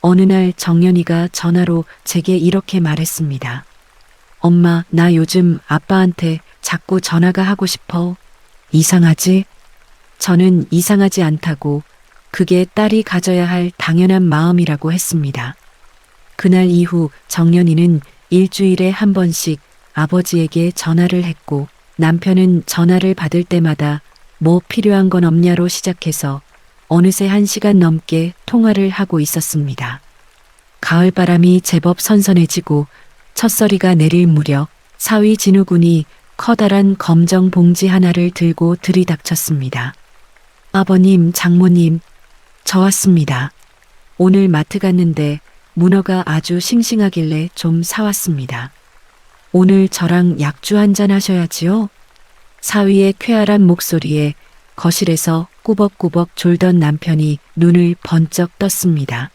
어느 날 정연이가 전화로 제게 이렇게 말했습니다. 엄마, 나 요즘 아빠한테 자꾸 전화가 하고 싶어. 이상하지? 저는 이상하지 않다고 그게 딸이 가져야 할 당연한 마음이라고 했습니다. 그날 이후 정연이는 일주일에 한 번씩 아버지에게 전화를 했고 남편은 전화를 받을 때마다 뭐 필요한 건 없냐로 시작해서 어느새 1시간 넘게 통화를 하고 있었습니다. 가을바람이 제법 선선해지고 첫서리가 내릴 무렵 사위 진우군이 커다란 검정 봉지 하나를 들고 들이닥쳤습니다. 아버님, 장모님, 저 왔습니다. 오늘 마트 갔는데 문어가 아주 싱싱하길래 좀 사왔습니다. 오늘 저랑 약주 한잔 하셔야지요? 사위의 쾌활한 목소리에 거실에서 꾸벅꾸벅 졸던 남편이 눈을 번쩍 떴습니다.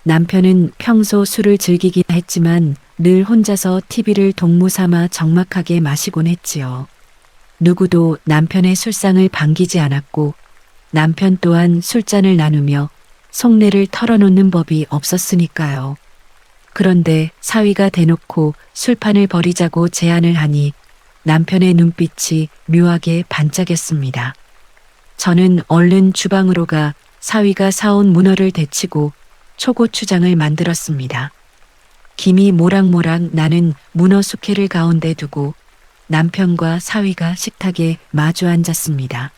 남편은 평소 술을 즐기긴 했지만 늘 혼자서 TV를 동무 삼아 적막하게 마시곤 했지요. 누구도 남편의 술상을 반기지 않았고 남편 또한 술잔을 나누며 속내를 털어놓는 법이 없었으니까요. 그런데 사위가 대놓고 술판을 버리자고 제안을 하니 남편의 눈빛이 묘하게 반짝였습니다. 저는 얼른 주방으로 가 사위가 사온 문어를 데치고 초고추장을 만들었습니다. 김이 모락모락 나는 문어 숙회를 가운데 두고 남편과 사위가 식탁에 마주 앉았습니다.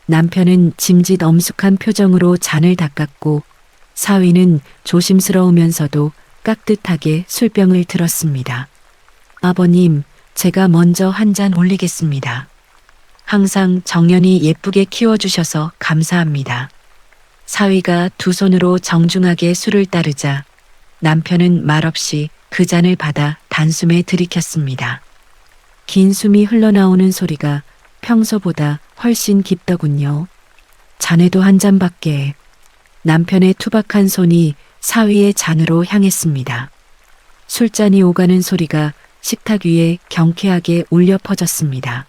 남편은 짐짓 엄숙한 표정으로 잔을 닦았고 사위는 조심스러우면서도 깍듯하게 술병을 들었습니다. 아버님, 제가 먼저 한 잔 올리겠습니다. 항상 정연히 예쁘게 키워주셔서 감사합니다. 사위가 두 손으로 정중하게 술을 따르자 남편은 말없이 그 잔을 받아 단숨에 들이켰습니다. 긴 숨이 흘러나오는 소리가 평소보다 훨씬 깊더군요. 자네도 한 잔밖에. 남편의 투박한 손이 사위의 잔으로 향했습니다. 술잔이 오가는 소리가 식탁 위에 경쾌하게 울려 퍼졌습니다.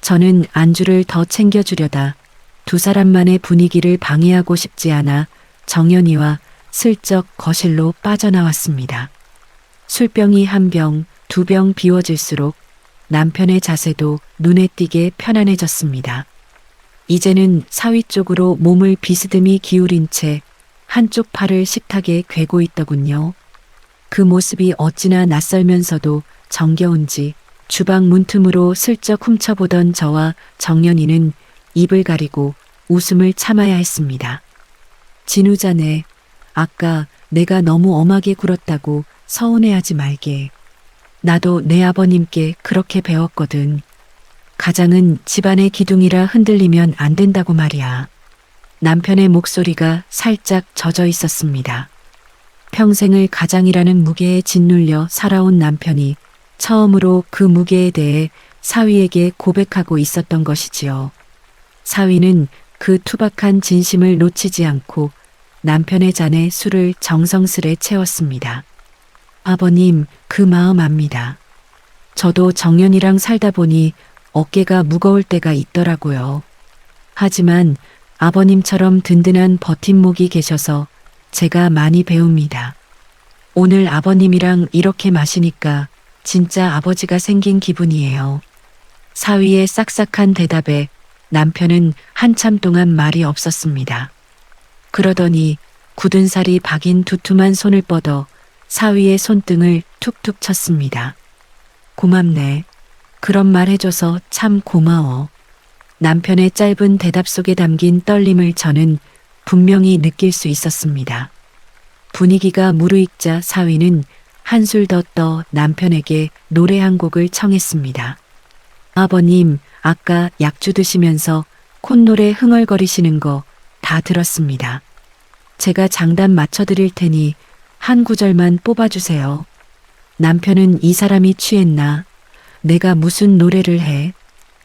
저는 안주를 더 챙겨주려다 두 사람만의 분위기를 방해하고 싶지 않아 정연이와 슬쩍 거실로 빠져나왔습니다. 술병이 한 병, 두 병 비워질수록 남편의 자세도 눈에 띄게 편안해졌습니다. 이제는 사위 쪽으로 몸을 비스듬히 기울인 채 한쪽 팔을 식탁에 괴고 있더군요. 그 모습이 어찌나 낯설면서도 정겨운지 주방 문틈으로 슬쩍 훔쳐보던 저와 정연이는 입을 가리고 웃음을 참아야 했습니다. 진우 자네, 아까 내가 너무 엄하게 굴었다고 서운해하지 말게. 나도 내 아버님께 그렇게 배웠거든. 가장은 집안의 기둥이라 흔들리면 안 된다고 말이야. 남편의 목소리가 살짝 젖어 있었습니다. 평생을 가장이라는 무게에 짓눌려 살아온 남편이 처음으로 그 무게에 대해 사위에게 고백하고 있었던 것이지요. 사위는 그 투박한 진심을 놓치지 않고 남편의 잔에 술을 정성스레 채웠습니다. 아버님, 그 마음 압니다. 저도 정연이랑 살다 보니 어깨가 무거울 때가 있더라고요. 하지만 아버님처럼 든든한 버팀목이 계셔서 제가 많이 배웁니다. 오늘 아버님이랑 이렇게 마시니까 진짜 아버지가 생긴 기분이에요. 사위의 싹싹한 대답에 남편은 한참 동안 말이 없었습니다. 그러더니 굳은 살이 박인 두툼한 손을 뻗어 사위의 손등을 툭툭 쳤습니다. 고맙네. 그런 말 해줘서 참 고마워. 남편의 짧은 대답 속에 담긴 떨림을 저는 분명히 느낄 수 있었습니다. 분위기가 무르익자 사위는 한술 더 떠 남편에게 노래 한 곡을 청했습니다. 아버님, 아까 약주 드시면서 콧노래 흥얼거리시는 거 다 들었습니다. 제가 장단 맞춰드릴 테니 한 구절만 뽑아주세요. 남편은 이 사람이 취했나? 내가 무슨 노래를 해?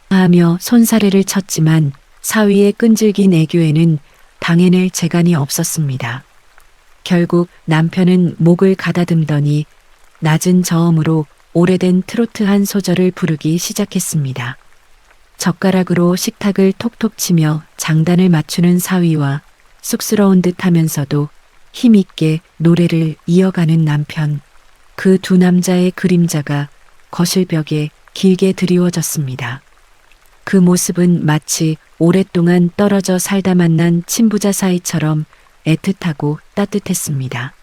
하며 손사래를 쳤지만 사위의 끈질긴 애교에는 당해낼 재간이 없었습니다. 결국 남편은 목을 가다듬더니 낮은 저음으로 오래된 트로트 한 소절을 부르기 시작했습니다. 젓가락으로 식탁을 톡톡 치며 장단을 맞추는 사위와 쑥스러운 듯 하면서도 힘있게 노래를 이어가는 남편. 그 두 남자의 그림자가 거실벽에 길게 드리워졌습니다. 그 모습은 마치 오랫동안 떨어져 살다 만난 친부자 사이처럼 애틋하고 따뜻했습니다.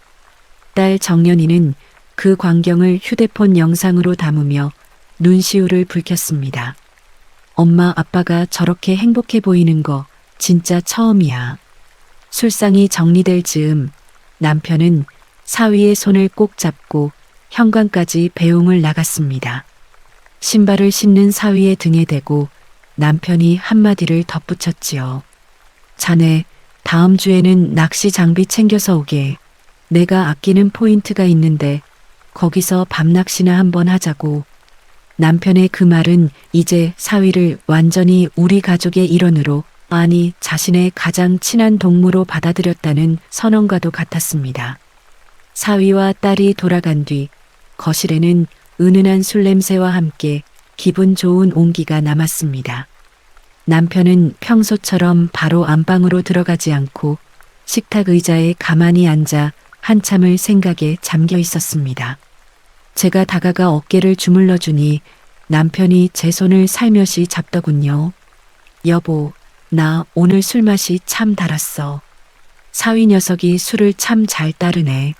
딸 정연이는 그 광경을 휴대폰 영상으로 담으며 눈시울을 붉혔습니다. 엄마 아빠가 저렇게 행복해 보이는 거 진짜 처음이야. 술상이 정리될 즈음 남편은 사위의 손을 꼭 잡고 현관까지 배웅을 나갔습니다. 신발을 신는 사위의 등에 대고 남편이 한마디를 덧붙였지요. 자네, 다음 주에는 낚시 장비 챙겨서 오게. 내가 아끼는 포인트가 있는데 거기서 밤낚시나 한번 하자고. 남편의 그 말은 이제 사위를 완전히 우리 가족의 일원으로, 아니 자신의 가장 친한 동무로 받아들였다는 선언과도 같았습니다. 사위와 딸이 돌아간 뒤 거실에는 은은한 술 냄새와 함께 기분 좋은 온기가 남았습니다. 남편은 평소처럼 바로 안방으로 들어가지 않고 식탁 의자에 가만히 앉아 한참을 생각에 잠겨 있었습니다. 제가 다가가 어깨를 주물러 주니 남편이 제 손을 살며시 잡더군요. 여보, 나 오늘 술 맛이 참 달았어. 사위 녀석이 술을 참 잘 따르네.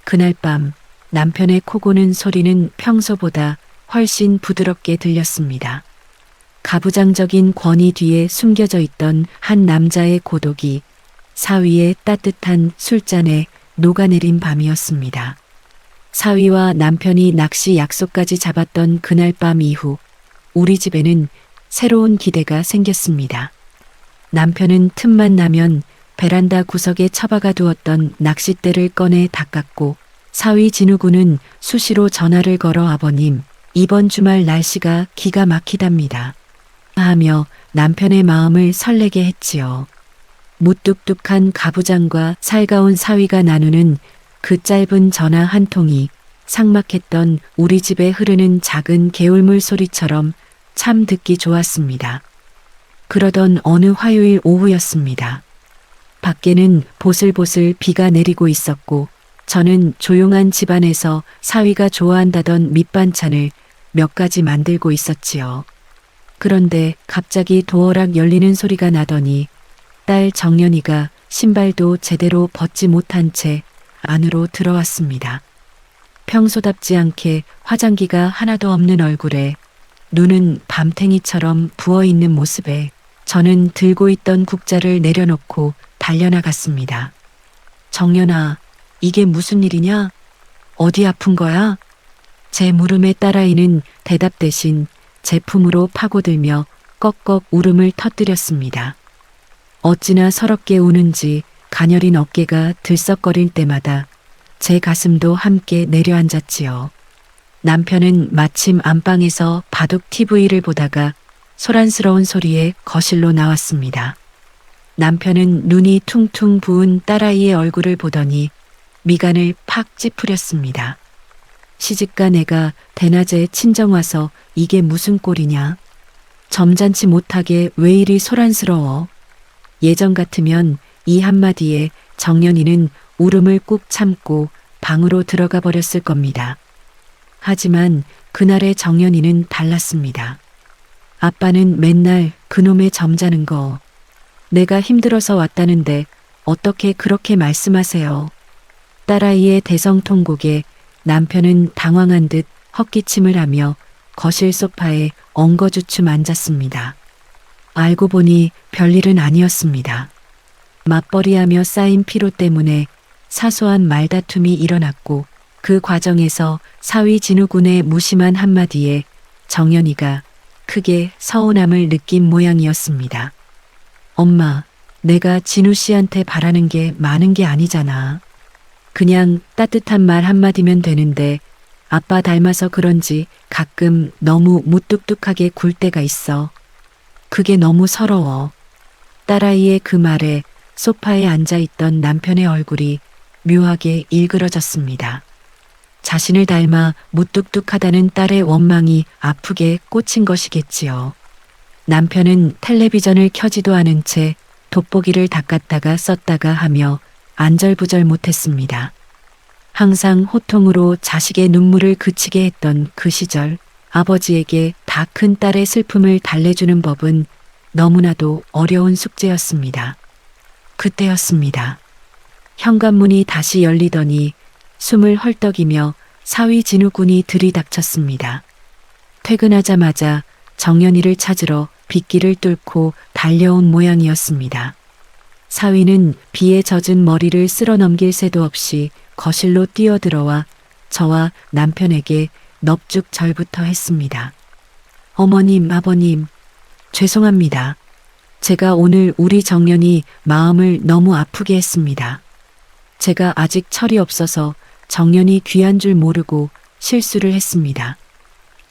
그날 밤 남편의 코 고는 소리는 평소보다 훨씬 부드럽게 들렸습니다. 가부장적인 권위 뒤에 숨겨져 있던 한 남자의 고독이 사위의 따뜻한 술잔에 녹아내린 밤이었습니다. 사위와 남편이 낚시 약속까지 잡았던 그날 밤 이후 우리 집에는 새로운 기대가 생겼습니다. 남편은 틈만 나면 베란다 구석에 처박아 두었던 낚싯대를 꺼내 닦았고, 사위 진우군은 수시로 전화를 걸어 아버님, 이번 주말 날씨가 기가 막히답니다. 하며 남편의 마음을 설레게 했지요. 무뚝뚝한 가부장과 살가운 사위가 나누는 그 짧은 전화 한 통이 삭막했던 우리 집에 흐르는 작은 개울물 소리처럼 참 듣기 좋았습니다. 그러던 어느 화요일 오후였습니다. 밖에는 보슬보슬 비가 내리고 있었고 저는 조용한 집안에서 사위가 좋아한다던 밑반찬을 몇 가지 만들고 있었지요. 그런데 갑자기 도어락 열리는 소리가 나더니 딸 정연이가 신발도 제대로 벗지 못한 채 안으로 들어왔습니다. 평소답지 않게 화장기가 하나도 없는 얼굴에 눈은 밤탱이처럼 부어있는 모습에 저는 들고 있던 국자를 내려놓고 달려나갔습니다. 정연아, 이게 무슨 일이냐? 어디 아픈 거야? 제 물음에 딸아이는 대답 대신 제품으로 파고들며 꺽꺽 울음을 터뜨렸습니다. 어찌나 서럽게 우는지 가녀린 어깨가 들썩거릴 때마다 제 가슴도 함께 내려앉았지요. 남편은 마침 안방에서 바둑 TV를 보다가 소란스러운 소리에 거실로 나왔습니다. 남편은 눈이 퉁퉁 부은 딸아이의 얼굴을 보더니 미간을 팍 찌푸렸습니다. 시집간 애가 대낮에 친정 와서 이게 무슨 꼴이냐? 점잖지 못하게 왜 이리 소란스러워? 예전 같으면 이 한마디에 정연이는 울음을 꾹 참고 방으로 들어가 버렸을 겁니다. 하지만 그날의 정연이는 달랐습니다. 아빠는 맨날 그놈의 점잖은 거. 내가 힘들어서 왔다는데 어떻게 그렇게 말씀하세요? 딸아이의 대성통곡에 남편은 당황한 듯 헛기침을 하며 거실 소파에 엉거주춤 앉았습니다. 알고 보니 별일은 아니었습니다. 맞벌이하며 쌓인 피로 때문에 사소한 말다툼이 일어났고 그 과정에서 사위 진우군의 무심한 한마디에 정연이가 크게 서운함을 느낀 모양이었습니다. 엄마, 내가 진우 씨한테 바라는 게 많은 게 아니잖아. 그냥 따뜻한 말 한마디면 되는데 아빠 닮아서 그런지 가끔 너무 무뚝뚝하게 굴 때가 있어. 그게 너무 서러워. 딸아이의 그 말에 소파에 앉아있던 남편의 얼굴이 묘하게 일그러졌습니다. 자신을 닮아 무뚝뚝하다는 딸의 원망이 아프게 꽂힌 것이겠지요. 남편은 텔레비전을 켜지도 않은 채 돋보기를 닦았다가 썼다가 하며 안절부절 못했습니다. 항상 호통으로 자식의 눈물을 그치게 했던 그 시절, 아버지에게 다 큰 딸의 슬픔을 달래주는 법은 너무나도 어려운 숙제였습니다. 그때였습니다. 현관문이 다시 열리더니 숨을 헐떡이며 사위 진우군이 들이닥쳤습니다. 퇴근하자마자 정연이를 찾으러 빗길을 뚫고 달려온 모양이었습니다. 사위는 비에 젖은 머리를 쓸어 넘길 새도 없이 거실로 뛰어들어와 저와 남편에게 넙죽 절부터 했습니다. 어머님, 아버님, 죄송합니다. 제가 오늘 우리 정연이 마음을 너무 아프게 했습니다. 제가 아직 철이 없어서 정연이 귀한 줄 모르고 실수를 했습니다.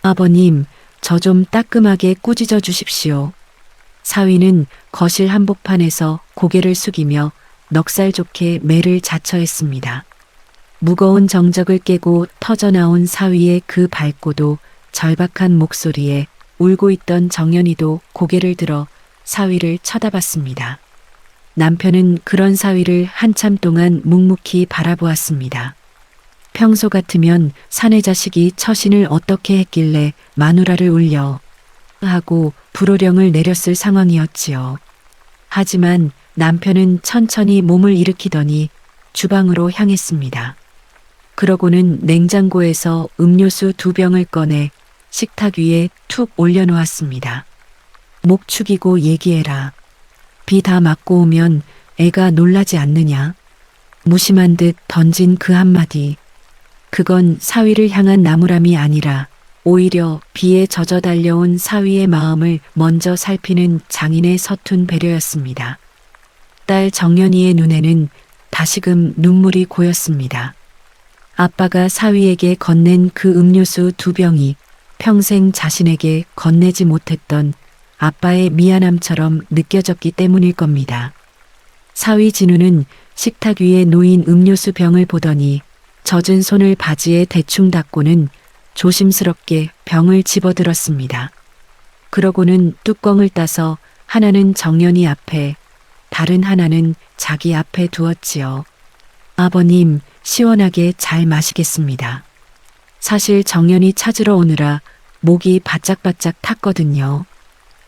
아버님, 저 좀 따끔하게 꾸짖어 주십시오. 사위는 거실 한복판에서 고개를 숙이며 넉살 좋게 매를 자처했습니다. 무거운 정적을 깨고 터져나온 사위의 그 밝고도 절박한 목소리에 울고 있던 정연이도 고개를 들어 사위를 쳐다봤습니다. 남편은 그런 사위를 한참 동안 묵묵히 바라보았습니다. 평소 같으면 사내 자식이 처신을 어떻게 했길래 마누라를 울려 하고 불호령을 내렸을 상황이었지요. 하지만 남편은 천천히 몸을 일으키더니 주방으로 향했습니다. 그러고는 냉장고에서 음료수 2병을 꺼내 식탁 위에 툭 올려놓았습니다. 목 축이고 얘기해라. 비 다 맞고 오면 애가 놀라지 않느냐. 무심한 듯 던진 그 한마디. 그건 사위를 향한 나무람이 아니라 오히려 비에 젖어 달려온 사위의 마음을 먼저 살피는 장인의 서툰 배려였습니다. 딸 정연이의 눈에는 다시금 눈물이 고였습니다. 아빠가 사위에게 건넨 그 음료수 2병이 평생 자신에게 건네지 못했던 아빠의 미안함처럼 느껴졌기 때문일 겁니다. 사위 진우는 식탁 위에 놓인 음료수 병을 보더니 젖은 손을 바지에 대충 닦고는 조심스럽게 병을 집어들었습니다. 그러고는 뚜껑을 따서 하나는 정연이 앞에, 다른 하나는 자기 앞에 두었지요. 아버님, 시원하게 잘 마시겠습니다. 사실 정연이 찾으러 오느라 목이 바짝바짝 탔거든요.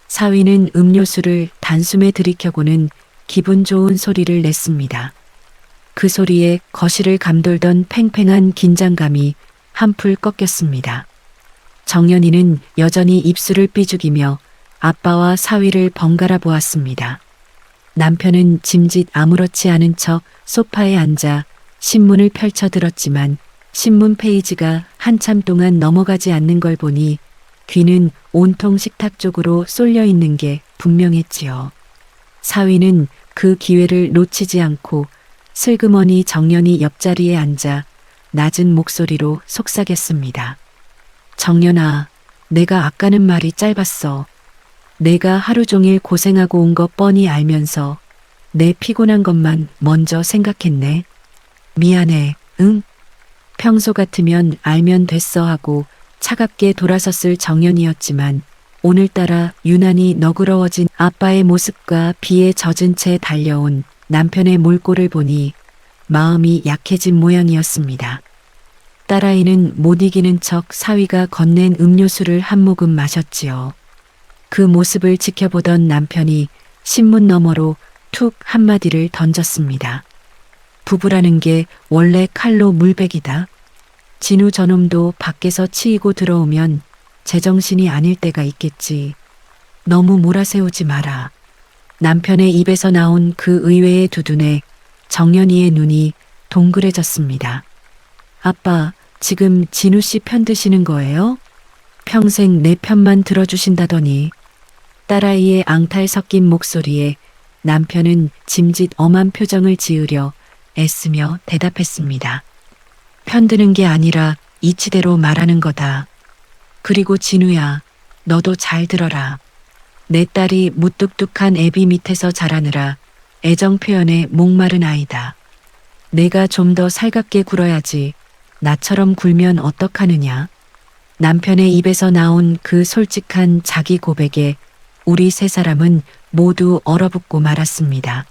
사위는 음료수를 단숨에 들이켜고는 기분 좋은 소리를 냈습니다. 그 소리에 거실을 감돌던 팽팽한 긴장감이 한풀 꺾였습니다. 정연이는 여전히 입술을 삐죽이며 아빠와 사위를 번갈아 보았습니다. 남편은 짐짓 아무렇지 않은 척 소파에 앉아 신문을 펼쳐 들었지만 신문 페이지가 한참 동안 넘어가지 않는 걸 보니 귀는 온통 식탁 쪽으로 쏠려 있는 게 분명했지요. 사위는 그 기회를 놓치지 않고 슬그머니 정연이 옆자리에 앉아 낮은 목소리로 속삭였습니다. 정연아, 내가 아까는 말이 짧았어. 내가 하루 종일 고생하고 온 거 뻔히 알면서 내 피곤한 것만 먼저 생각했네. 미안해, 응? 평소 같으면 알면 됐어 하고 차갑게 돌아섰을 정연이었지만 오늘따라 유난히 너그러워진 아빠의 모습과 비에 젖은 채 달려온 남편의 몰골을 보니 마음이 약해진 모양이었습니다. 딸아이는 못 이기는 척 사위가 건넨 음료수를 한 모금 마셨지요. 그 모습을 지켜보던 남편이 신문 너머로 툭 한마디를 던졌습니다. 부부라는 게 원래 칼로 물베기다. 진우 저놈도 밖에서 치이고 들어오면 제정신이 아닐 때가 있겠지. 너무 몰아세우지 마라. 남편의 입에서 나온 그 의외의 두둔에 정연이의 눈이 동그래졌습니다. 아빠, 지금 진우 씨 편 드시는 거예요? 평생 내 편만 들어주신다더니. 딸아이의 앙탈 섞인 목소리에 남편은 짐짓 엄한 표정을 지으려 애쓰며 대답했습니다. 편드는 게 아니라 이치대로 말하는 거다. 그리고 진우야, 너도 잘 들어라. 내 딸이 무뚝뚝한 애비 밑에서 자라느라 애정 표현에 목마른 아이다. 내가 좀 더 살갑게 굴어야지 나처럼 굴면 어떡하느냐. 남편의 입에서 나온 그 솔직한 자기 고백에 우리 세 사람은 모두 얼어붙고 말았습니다.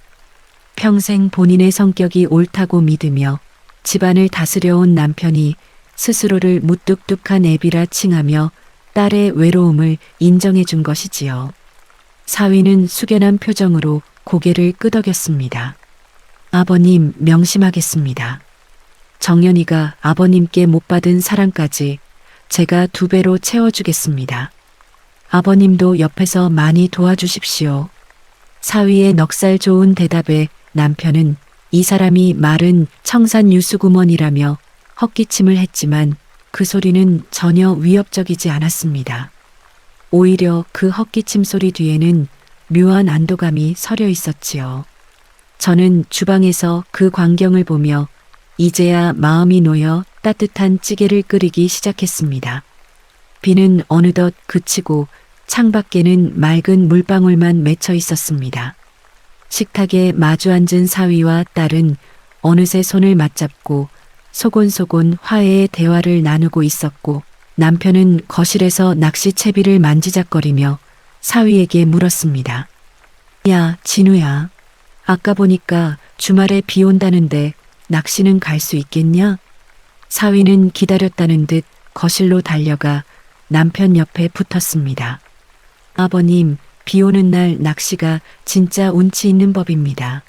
평생 본인의 성격이 옳다고 믿으며 집안을 다스려온 남편이 스스로를 무뚝뚝한 애비라 칭하며 딸의 외로움을 인정해 준 것이지요. 사위는 숙연한 표정으로 고개를 끄덕였습니다. 아버님, 명심하겠습니다. 정연이가 아버님께 못 받은 사랑까지 제가 2배로 채워주겠습니다. 아버님도 옆에서 많이 도와주십시오. 사위의 넉살 좋은 대답에 남편은 이 사람이 말은 청산 유수구먼이라며 헛기침을 했지만 그 소리는 전혀 위협적이지 않았습니다. 오히려 그 헛기침 소리 뒤에는 묘한 안도감이 서려 있었지요. 저는 주방에서 그 광경을 보며 이제야 마음이 놓여 따뜻한 찌개를 끓이기 시작했습니다. 비는 어느덧 그치고 창밖에는 맑은 물방울만 맺혀 있었습니다. 식탁에 마주 앉은 사위와 딸은 어느새 손을 맞잡고 소곤소곤 화해의 대화를 나누고 있었고, 남편은 거실에서 낚시채비를 만지작거리며 사위에게 물었습니다. 야, 진우야. 아까 보니까 주말에 비 온다는데 낚시는 갈 수 있겠냐? 사위는 기다렸다는 듯 거실로 달려가 남편 옆에 붙었습니다. 아버님, 비 오는 날 낚시가 진짜 운치 있는 법입니다.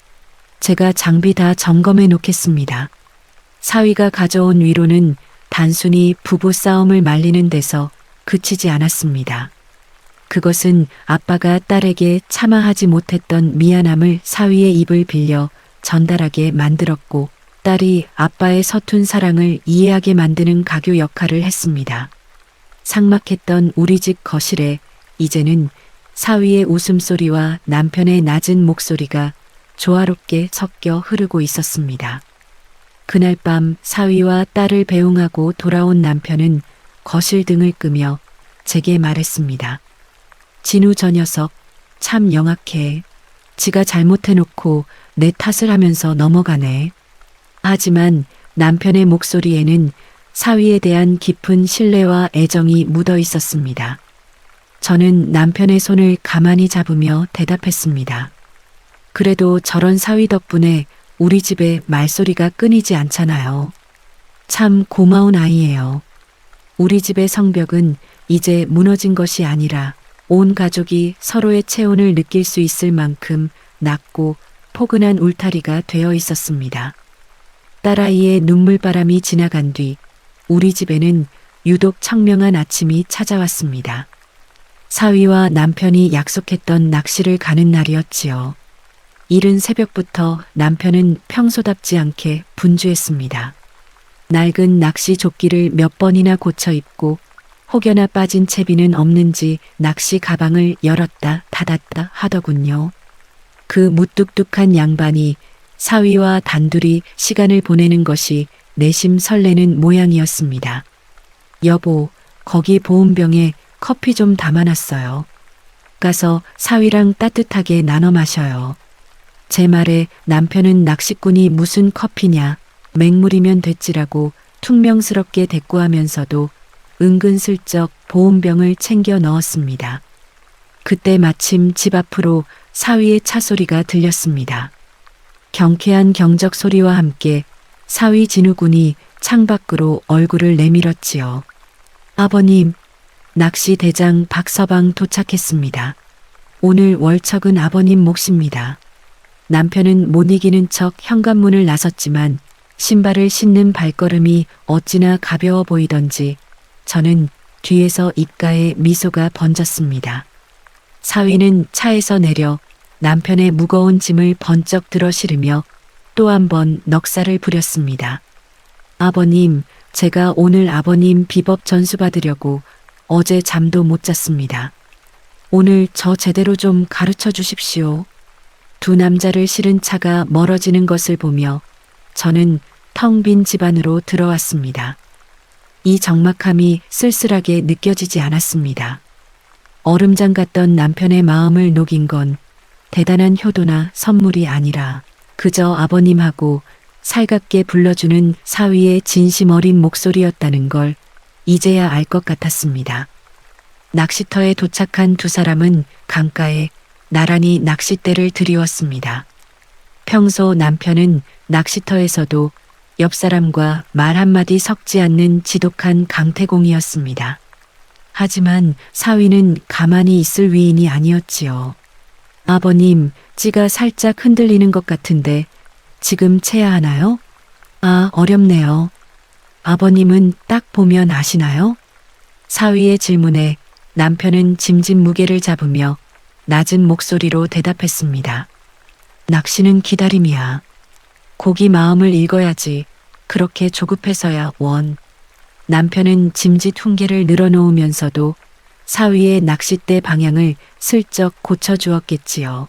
제가 장비 다 점검해 놓겠습니다. 사위가 가져온 위로는 단순히 부부 싸움을 말리는 데서 그치지 않았습니다. 그것은 아빠가 딸에게 차마 하지 못했던 미안함을 사위의 입을 빌려 전달하게 만들었고, 딸이 아빠의 서툰 사랑을 이해하게 만드는 가교 역할을 했습니다. 삭막했던 우리 집 거실에 이제는 사위의 웃음소리와 남편의 낮은 목소리가 조화롭게 섞여 흐르고 있었습니다. 그날 밤 사위와 딸을 배웅하고 돌아온 남편은 거실 등을 끄며 제게 말했습니다. 진우 저 녀석 참 영악해. 지가 잘못해놓고 내 탓을 하면서 넘어가네. 하지만 남편의 목소리에는 사위에 대한 깊은 신뢰와 애정이 묻어 있었습니다. 저는 남편의 손을 가만히 잡으며 대답했습니다. 그래도 저런 사위 덕분에 우리 집에 말소리가 끊이지 않잖아요. 참 고마운 아이예요. 우리 집의 성벽은 이제 무너진 것이 아니라 온 가족이 서로의 체온을 느낄 수 있을 만큼 낮고 포근한 울타리가 되어 있었습니다. 딸아이의 눈물바람이 지나간 뒤 우리 집에는 유독 청명한 아침이 찾아왔습니다. 사위와 남편이 약속했던 낚시를 가는 날이었지요. 이른 새벽부터 남편은 평소답지 않게 분주했습니다. 낡은 낚시 조끼를 몇 번이나 고쳐 입고 혹여나 빠진 채비는 없는지 낚시 가방을 열었다 닫았다 하더군요. 그 무뚝뚝한 양반이 사위와 단둘이 시간을 보내는 것이 내심 설레는 모양이었습니다. 여보, 거기 보온병에 커피 좀 담아놨어요. 가서 사위랑 따뜻하게 나눠 마셔요. 제 말에 남편은 낚시꾼이 무슨 커피냐, 맹물이면 됐지라고 퉁명스럽게 대꾸하면서도 은근슬쩍 보온병을 챙겨 넣었습니다. 그때 마침 집 앞으로 사위의 차 소리가 들렸습니다. 경쾌한 경적 소리와 함께 사위 진우군이 창밖으로 얼굴을 내밀었지요. 아버님, 낚시 대장 박서방 도착했습니다. 오늘 월척은 아버님 몫입니다. 남편은 못 이기는 척 현관문을 나섰지만 신발을 신는 발걸음이 어찌나 가벼워 보이던지 저는 뒤에서 입가에 미소가 번졌습니다. 사위는 차에서 내려 남편의 무거운 짐을 번쩍 들어 실으며 또 한 번 넉살을 부렸습니다. 아버님, 제가 오늘 아버님 비법 전수 받으려고 어제 잠도 못 잤습니다. 오늘 저 제대로 좀 가르쳐 주십시오. 두 남자를 실은 차가 멀어지는 것을 보며 저는 텅 빈 집 안으로 들어왔습니다. 이 적막함이 쓸쓸하게 느껴지지 않았습니다. 얼음장 같던 남편의 마음을 녹인 건 대단한 효도나 선물이 아니라 그저 아버님하고 살갑게 불러주는 사위의 진심 어린 목소리였다는 걸 이제야 알 것 같았습니다. 낚시터에 도착한 두 사람은 강가에 나란히 낚싯대를 들이웠습니다. 평소 남편은 낚시터에서도 옆 사람과 말 한마디 섞지 않는 지독한 강태공이었습니다. 하지만 사위는 가만히 있을 위인이 아니었지요. 아버님, 찌가 살짝 흔들리는 것 같은데 지금 채야 하나요? 아, 어렵네요. 아버님은 딱 보면 아시나요? 사위의 질문에 남편은 짐짓 무게를 잡으며 낮은 목소리로 대답했습니다. 낚시는 기다림이야. 고기 마음을 읽어야지. 그렇게 조급해서야 원. 남편은 짐짓 훈계를 늘어놓으면서도 사위의 낚싯대 방향을 슬쩍 고쳐주었겠지요.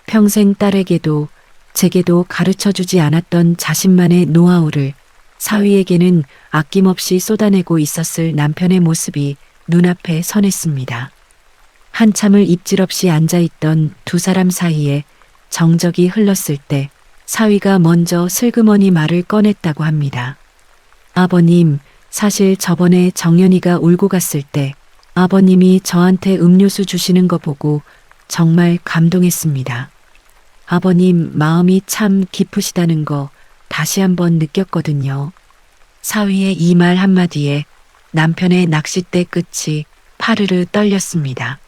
평생 딸에게도 제게도 가르쳐주지 않았던 자신만의 노하우를 사위에게는 아낌없이 쏟아내고 있었을 남편의 모습이 눈앞에 선했습니다. 한참을 입질없이 앉아있던 두 사람 사이에 정적이 흘렀을 때 사위가 먼저 슬그머니 말을 꺼냈다고 합니다. 아버님, 사실 저번에 정연이가 울고 갔을 때 아버님이 저한테 음료수 주시는 거 보고 정말 감동했습니다. 아버님 마음이 참 깊으시다는 거 다시 한번 느꼈거든요. 사위의 이 말 한마디에 남편의 낚싯대 끝이 파르르 떨렸습니다.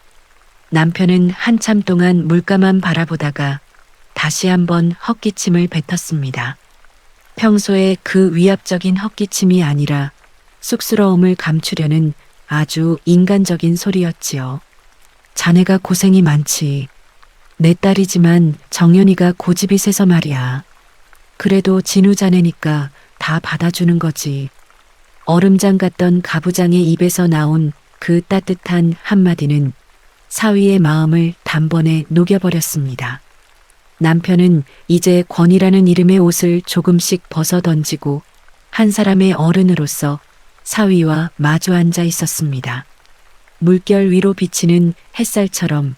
남편은 한참 동안 물가만 바라보다가 다시 한번 헛기침을 뱉었습니다. 평소에 그 위압적인 헛기침이 아니라 쑥스러움을 감추려는 아주 인간적인 소리였지요. 자네가 고생이 많지. 내 딸이지만 정연이가 고집이 세서 말이야. 그래도 진우 자네니까 다 받아주는 거지. 얼음장 같던 가부장의 입에서 나온 그 따뜻한 한마디는 사위의 마음을 단번에 녹여버렸습니다. 남편은 이제 권이라는 이름의 옷을 조금씩 벗어 던지고 한 사람의 어른으로서 사위와 마주 앉아 있었습니다. 물결 위로 비치는 햇살처럼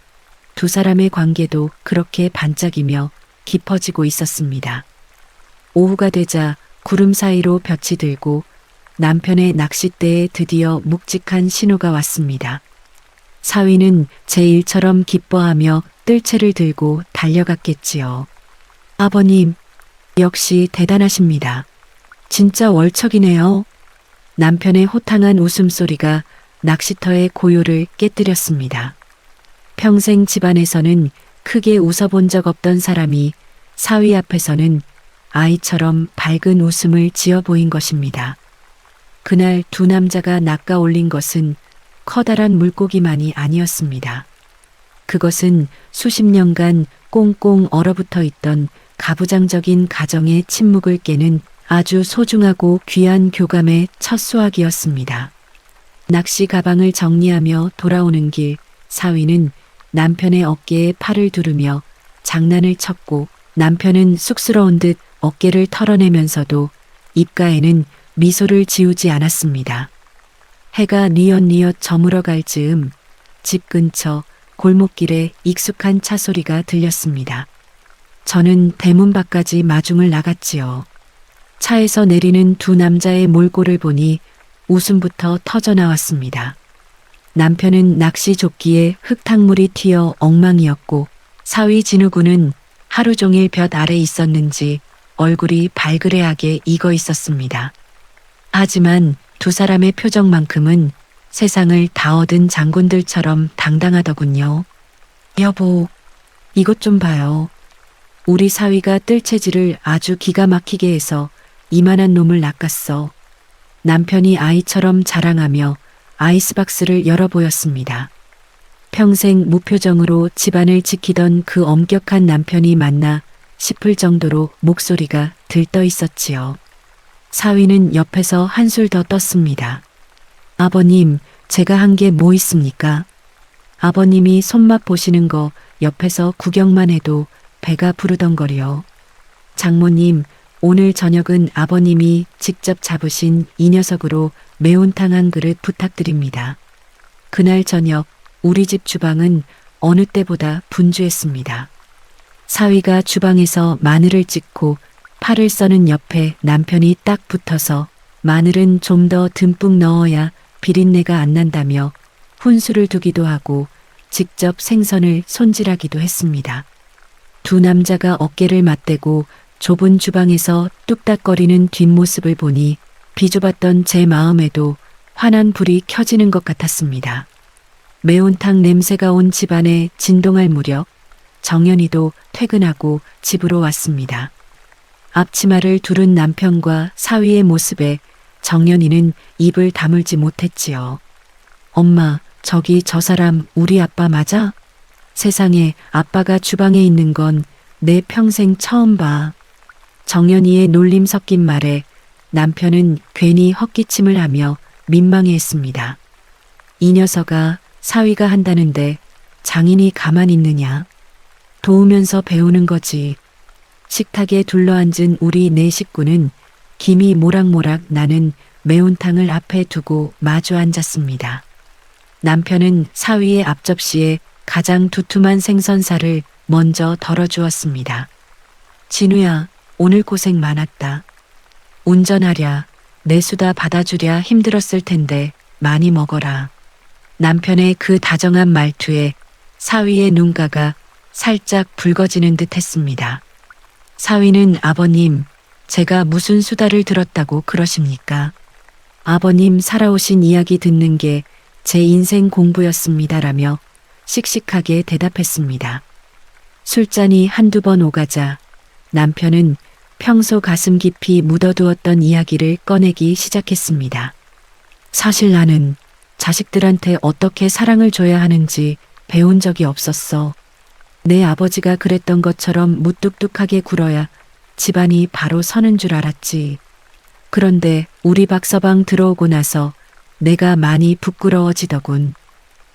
두 사람의 관계도 그렇게 반짝이며 깊어지고 있었습니다. 오후가 되자 구름 사이로 볕이 들고 남편의 낚싯대에 드디어 묵직한 신호가 왔습니다. 사위는 제 일처럼 기뻐하며 뜰채를 들고 달려갔겠지요. 아버님, 역시 대단하십니다. 진짜 월척이네요. 남편의 호탕한 웃음소리가 낚시터의 고요를 깨뜨렸습니다. 평생 집안에서는 크게 웃어본 적 없던 사람이 사위 앞에서는 아이처럼 밝은 웃음을 지어 보인 것입니다. 그날 두 남자가 낚아 올린 것은 커다란 물고기만이 아니었습니다. 그것은 수십 년간 꽁꽁 얼어붙어 있던 가부장적인 가정의 침묵을 깨는 아주 소중하고 귀한 교감의 첫 수확이었습니다. 낚시 가방을 정리하며 돌아오는 길, 사위는 남편의 어깨에 팔을 두르며 장난을 쳤고 남편은 쑥스러운 듯 어깨를 털어내면서도 입가에는 미소를 지우지 않았습니다. 해가 뉘엿뉘엿 저물어갈 즈음 집 근처 골목길에 익숙한 차 소리가 들렸습니다. 저는 대문 밖까지 마중을 나갔지요. 차에서 내리는 두 남자의 몰골을 보니 웃음부터 터져 나왔습니다. 남편은 낚시 조끼에 흙탕물이 튀어 엉망이었고 사위 진우군은 하루 종일 볕 아래 있었는지 얼굴이 발그레하게 익어 있었습니다. 하지만 두 사람의 표정만큼은 세상을 다 얻은 장군들처럼 당당하더군요. 여보, 이것 좀 봐요. 우리 사위가 뜰채질을 아주 기가 막히게 해서 이만한 놈을 낚았어. 남편이 아이처럼 자랑하며 아이스박스를 열어 보였습니다. 평생 무표정으로 집안을 지키던 그 엄격한 남편이 맞나 싶을 정도로 목소리가 들떠 있었지요. 사위는 옆에서 한술 더 떴습니다. 아버님, 제가 한 게 뭐 있습니까? 아버님이 손맛 보시는 거 옆에서 구경만 해도 배가 부르덩거려. 장모님, 오늘 저녁은 아버님이 직접 잡으신 이 녀석으로 매운탕 한 그릇 부탁드립니다. 그날 저녁 우리 집 주방은 어느 때보다 분주했습니다. 사위가 주방에서 마늘을 찍고 파를 써는 옆에 남편이 딱 붙어서 마늘은 좀 더 듬뿍 넣어야 비린내가 안 난다며 훈수를 두기도 하고 직접 생선을 손질하기도 했습니다. 두 남자가 어깨를 맞대고 좁은 주방에서 뚝딱거리는 뒷모습을 보니 비좁았던 제 마음에도 환한 불이 켜지는 것 같았습니다. 매운탕 냄새가 온 집안에 진동할 무렵 정연이도 퇴근하고 집으로 왔습니다. 앞치마를 두른 남편과 사위의 모습에 정연이는 입을 다물지 못했지요. 엄마, 저기 저 사람 우리 아빠 맞아? 세상에 아빠가 주방에 있는 건 내 평생 처음 봐. 정연이의 놀림 섞인 말에 남편은 괜히 헛기침을 하며 민망해했습니다. 이 녀석아, 사위가 한다는데 장인이 가만히 있느냐? 도우면서 배우는 거지. 식탁에 둘러앉은 우리 네 식구는 김이 모락모락 나는 매운탕을 앞에 두고 마주 앉았습니다. 남편은 사위의 앞접시에 가장 두툼한 생선살을 먼저 덜어주었습니다. 진우야, 오늘 고생 많았다. 운전하랴, 내 수다 받아주랴 힘들었을 텐데 많이 먹어라. 남편의 그 다정한 말투에 사위의 눈가가 살짝 붉어지는 듯 했습니다. 사위는 아버님, 제가 무슨 수다를 들었다고 그러십니까? 아버님 살아오신 이야기 듣는 게 제 인생 공부였습니다라며 씩씩하게 대답했습니다. 술잔이 한두 번 오가자 남편은 평소 가슴 깊이 묻어두었던 이야기를 꺼내기 시작했습니다. 사실 나는 자식들한테 어떻게 사랑을 줘야 하는지 배운 적이 없었어. 내 아버지가 그랬던 것처럼 무뚝뚝하게 굴어야 집안이 바로 서는 줄 알았지. 그런데 우리 박서방 들어오고 나서 내가 많이 부끄러워지더군.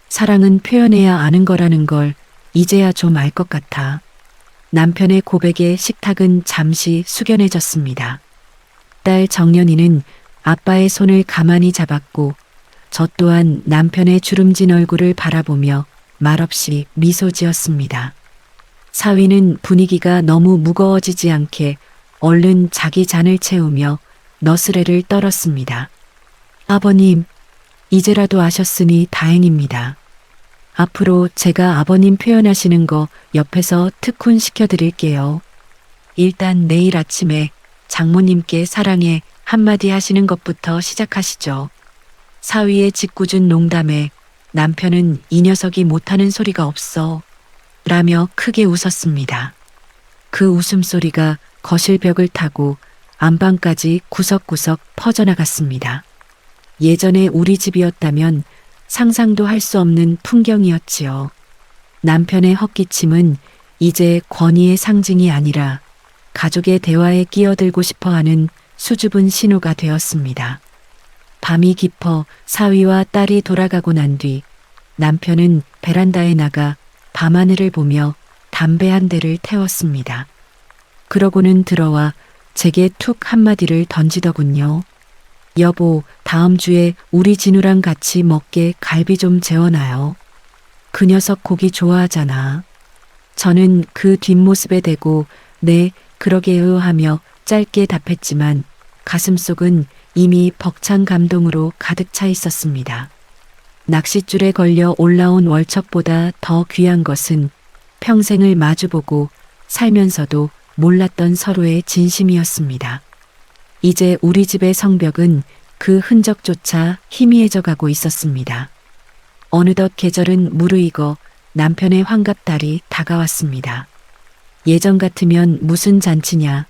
사랑은 표현해야 아는 거라는 걸 이제야 좀 알 것 같아. 남편의 고백에 식탁은 잠시 숙연해졌습니다. 딸 정연이는 아빠의 손을 가만히 잡았고 저 또한 남편의 주름진 얼굴을 바라보며 말없이 미소 지었습니다. 사위는 분위기가 너무 무거워지지 않게 얼른 자기 잔을 채우며 너스레를 떨었습니다. 아버님, 이제라도 아셨으니 다행입니다. 앞으로 제가 아버님 표현하시는 거 옆에서 특훈 시켜드릴게요. 일단 내일 아침에 장모님께 사랑해 한마디 하시는 것부터 시작하시죠. 사위의 짓궂은 농담에 남편은 이 녀석이 못하는 소리가 없어 라며 크게 웃었습니다. 그 웃음소리가 거실 벽을 타고 안방까지 구석구석 퍼져나갔습니다. 예전에 우리 집이었다면 상상도 할 수 없는 풍경이었지요. 남편의 헛기침은 이제 권위의 상징이 아니라 가족의 대화에 끼어들고 싶어하는 수줍은 신호가 되었습니다. 밤이 깊어 사위와 딸이 돌아가고 난 뒤 남편은 베란다에 나가 밤하늘을 보며 담배 한 대를 태웠습니다. 그러고는 들어와 제게 툭 한마디를 던지더군요. 여보, 다음 주에 우리 진우랑 같이 먹게 갈비 좀 재워놔요. 그 녀석 고기 좋아하잖아. 저는 그 뒷모습에 대고 네, 그러게요 하며 짧게 답했지만 가슴속은 이미 벅찬 감동으로 가득 차 있었습니다. 낚싯줄에 걸려 올라온 월척보다 더 귀한 것은 평생을 마주보고 살면서도 몰랐던 서로의 진심이었습니다. 이제 우리 집의 성벽은 그 흔적조차 희미해져 가고 있었습니다. 어느덧 계절은 무르익어 남편의 환갑달이 다가왔습니다. 예전 같으면 무슨 잔치냐,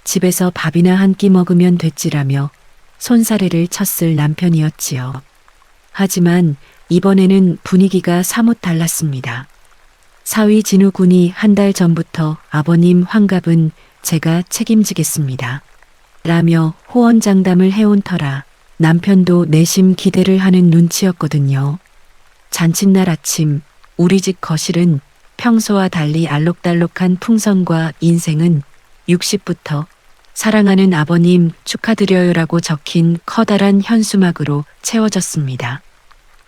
집에서 밥이나 한 끼 먹으면 됐지라며 손사래를 쳤을 남편이었지요. 하지만 이번에는 분위기가 사뭇 달랐습니다. 사위 진우 군이 한 달 전부터 아버님 환갑은 제가 책임지겠습니다. 라며 호언장담을 해온 터라 남편도 내심 기대를 하는 눈치였거든요. 잔칫날 아침 우리 집 거실은 평소와 달리 알록달록한 풍선과 인생은 60부터 사랑하는 아버님 축하드려요라고 적힌 커다란 현수막으로 채워졌습니다.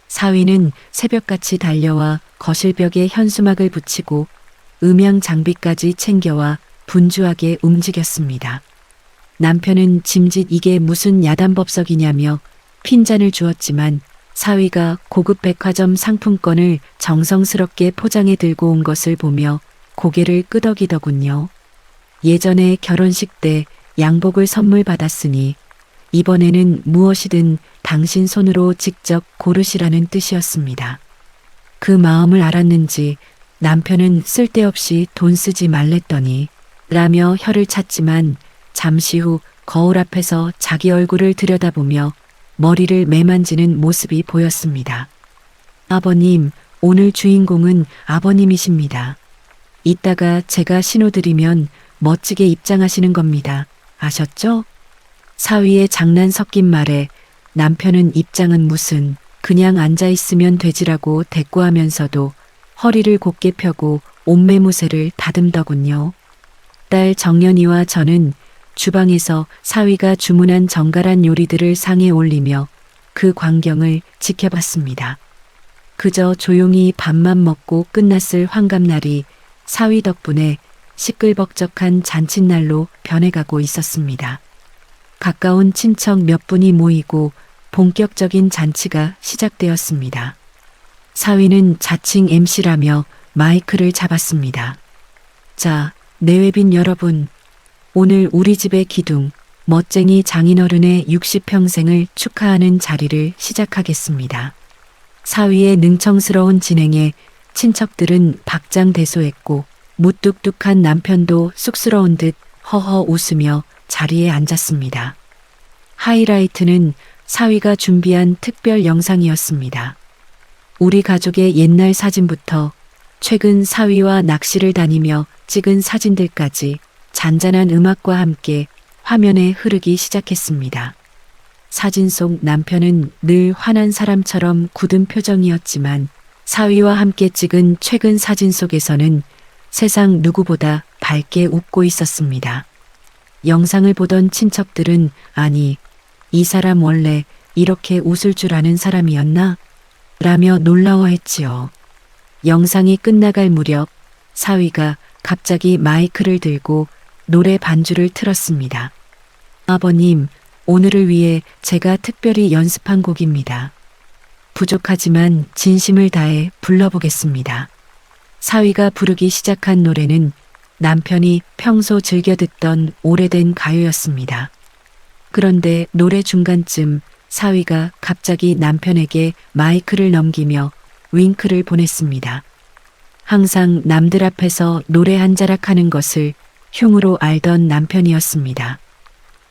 사위는 새벽같이 달려와 거실벽에 현수막을 붙이고 음향 장비까지 챙겨와 분주하게 움직였습니다. 남편은 짐짓 이게 무슨 야단법석이냐며 핀잔을 주었지만 사위가 고급 백화점 상품권을 정성스럽게 포장해 들고 온 것을 보며 고개를 끄덕이더군요. 예전에 결혼식 때 양복을 선물 받았으니 이번에는 무엇이든 당신 손으로 직접 고르시라는 뜻이었습니다. 그 마음을 알았는지 남편은 쓸데없이 돈 쓰지 말랬더니 라며 혀를 찼지만 잠시 후 거울 앞에서 자기 얼굴을 들여다보며 머리를 매만지는 모습이 보였습니다. 아버님, 오늘 주인공은 아버님이십니다. 이따가 제가 신호드리면 멋지게 입장하시는 겁니다. 아셨죠? 사위의 장난 섞인 말에 남편은 입장은 무슨 그냥 앉아 있으면 되지라고 대꾸하면서도 허리를 곧게 펴고 옷매무새를 다듬더군요. 딸 정연이와 저는 주방에서 사위가 주문한 정갈한 요리들을 상에 올리며 그 광경을 지켜봤습니다. 그저 조용히 밥만 먹고 끝났을 환갑날이 사위 덕분에 시끌벅적한 잔칫날로 변해가고 있었습니다. 가까운 친척 몇 분이 모이고 본격적인 잔치가 시작되었습니다. 사위는 자칭 MC라며 마이크를 잡았습니다. 자, 내외빈 여러분, 오늘 우리 집의 기둥, 멋쟁이 장인어른의 60평생을 축하하는 자리를 시작하겠습니다. 사위의 능청스러운 진행에 친척들은 박장대소했고 무뚝뚝한 남편도 쑥스러운 듯 허허 웃으며 자리에 앉았습니다. 하이라이트는 사위가 준비한 특별 영상이었습니다. 우리 가족의 옛날 사진부터 최근 사위와 낚시를 다니며 찍은 사진들까지 잔잔한 음악과 함께 화면에 흐르기 시작했습니다. 사진 속 남편은 늘 화난 사람처럼 굳은 표정이었지만 사위와 함께 찍은 최근 사진 속에서는 세상 누구보다 밝게 웃고 있었습니다. 영상을 보던 친척들은 아니, 이 사람 원래 이렇게 웃을 줄 아는 사람이었나? 라며 놀라워했지요. 영상이 끝나갈 무렵 사위가 갑자기 마이크를 들고 노래 반주를 틀었습니다. 아버님, 오늘을 위해 제가 특별히 연습한 곡입니다. 부족하지만 진심을 다해 불러보겠습니다. 사위가 부르기 시작한 노래는 남편이 평소 즐겨 듣던 오래된 가요였습니다. 그런데 노래 중간쯤 사위가 갑자기 남편에게 마이크를 넘기며 윙크를 보냈습니다. 항상 남들 앞에서 노래 한 자락 하는 것을 흉으로 알던 남편이었습니다.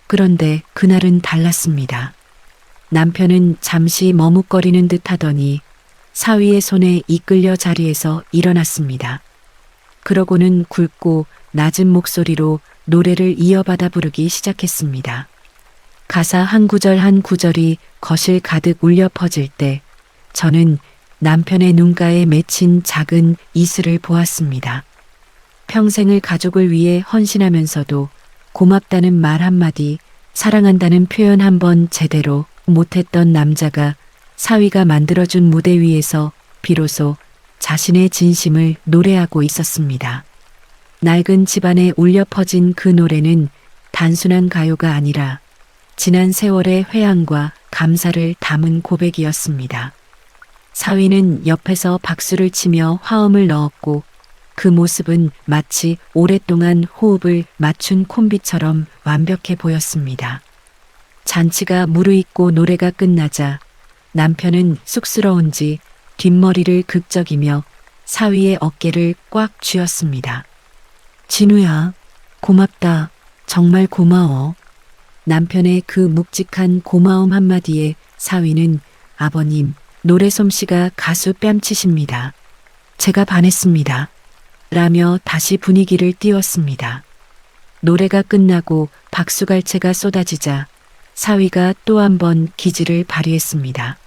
그런데 그날은 달랐습니다. 남편은 잠시 머뭇거리는 듯 하더니 사위의 손에 이끌려 자리에서 일어났습니다. 그러고는 굵고 낮은 목소리로 노래를 이어받아 부르기 시작했습니다. 가사 한 구절 한 구절이 거실 가득 울려 퍼질 때 저는 남편의 눈가에 맺힌 작은 이슬을 보았습니다. 평생을 가족을 위해 헌신하면서도 고맙다는 말 한마디, 사랑한다는 표현 한 번 제대로 못했던 남자가 사위가 만들어준 무대 위에서 비로소 자신의 진심을 노래하고 있었습니다. 낡은 집안에 울려 퍼진 그 노래는 단순한 가요가 아니라 지난 세월의 회한과 감사를 담은 고백이었습니다. 사위는 옆에서 박수를 치며 화음을 넣었고 그 모습은 마치 오랫동안 호흡을 맞춘 콤비처럼 완벽해 보였습니다. 잔치가 무르익고 노래가 끝나자 남편은 쑥스러운지 뒷머리를 극적이며 사위의 어깨를 꽉 쥐었습니다. 진우야, 고맙다. 정말 고마워. 남편의 그 묵직한 고마움 한마디에 사위는 아버님, 노래 솜씨가 가수 뺨치십니다. 제가 반했습니다. 라며 다시 분위기를 띄웠습니다. 노래가 끝나고 박수갈채가 쏟아지자 사위가 또 한 번 기지를 발휘했습니다.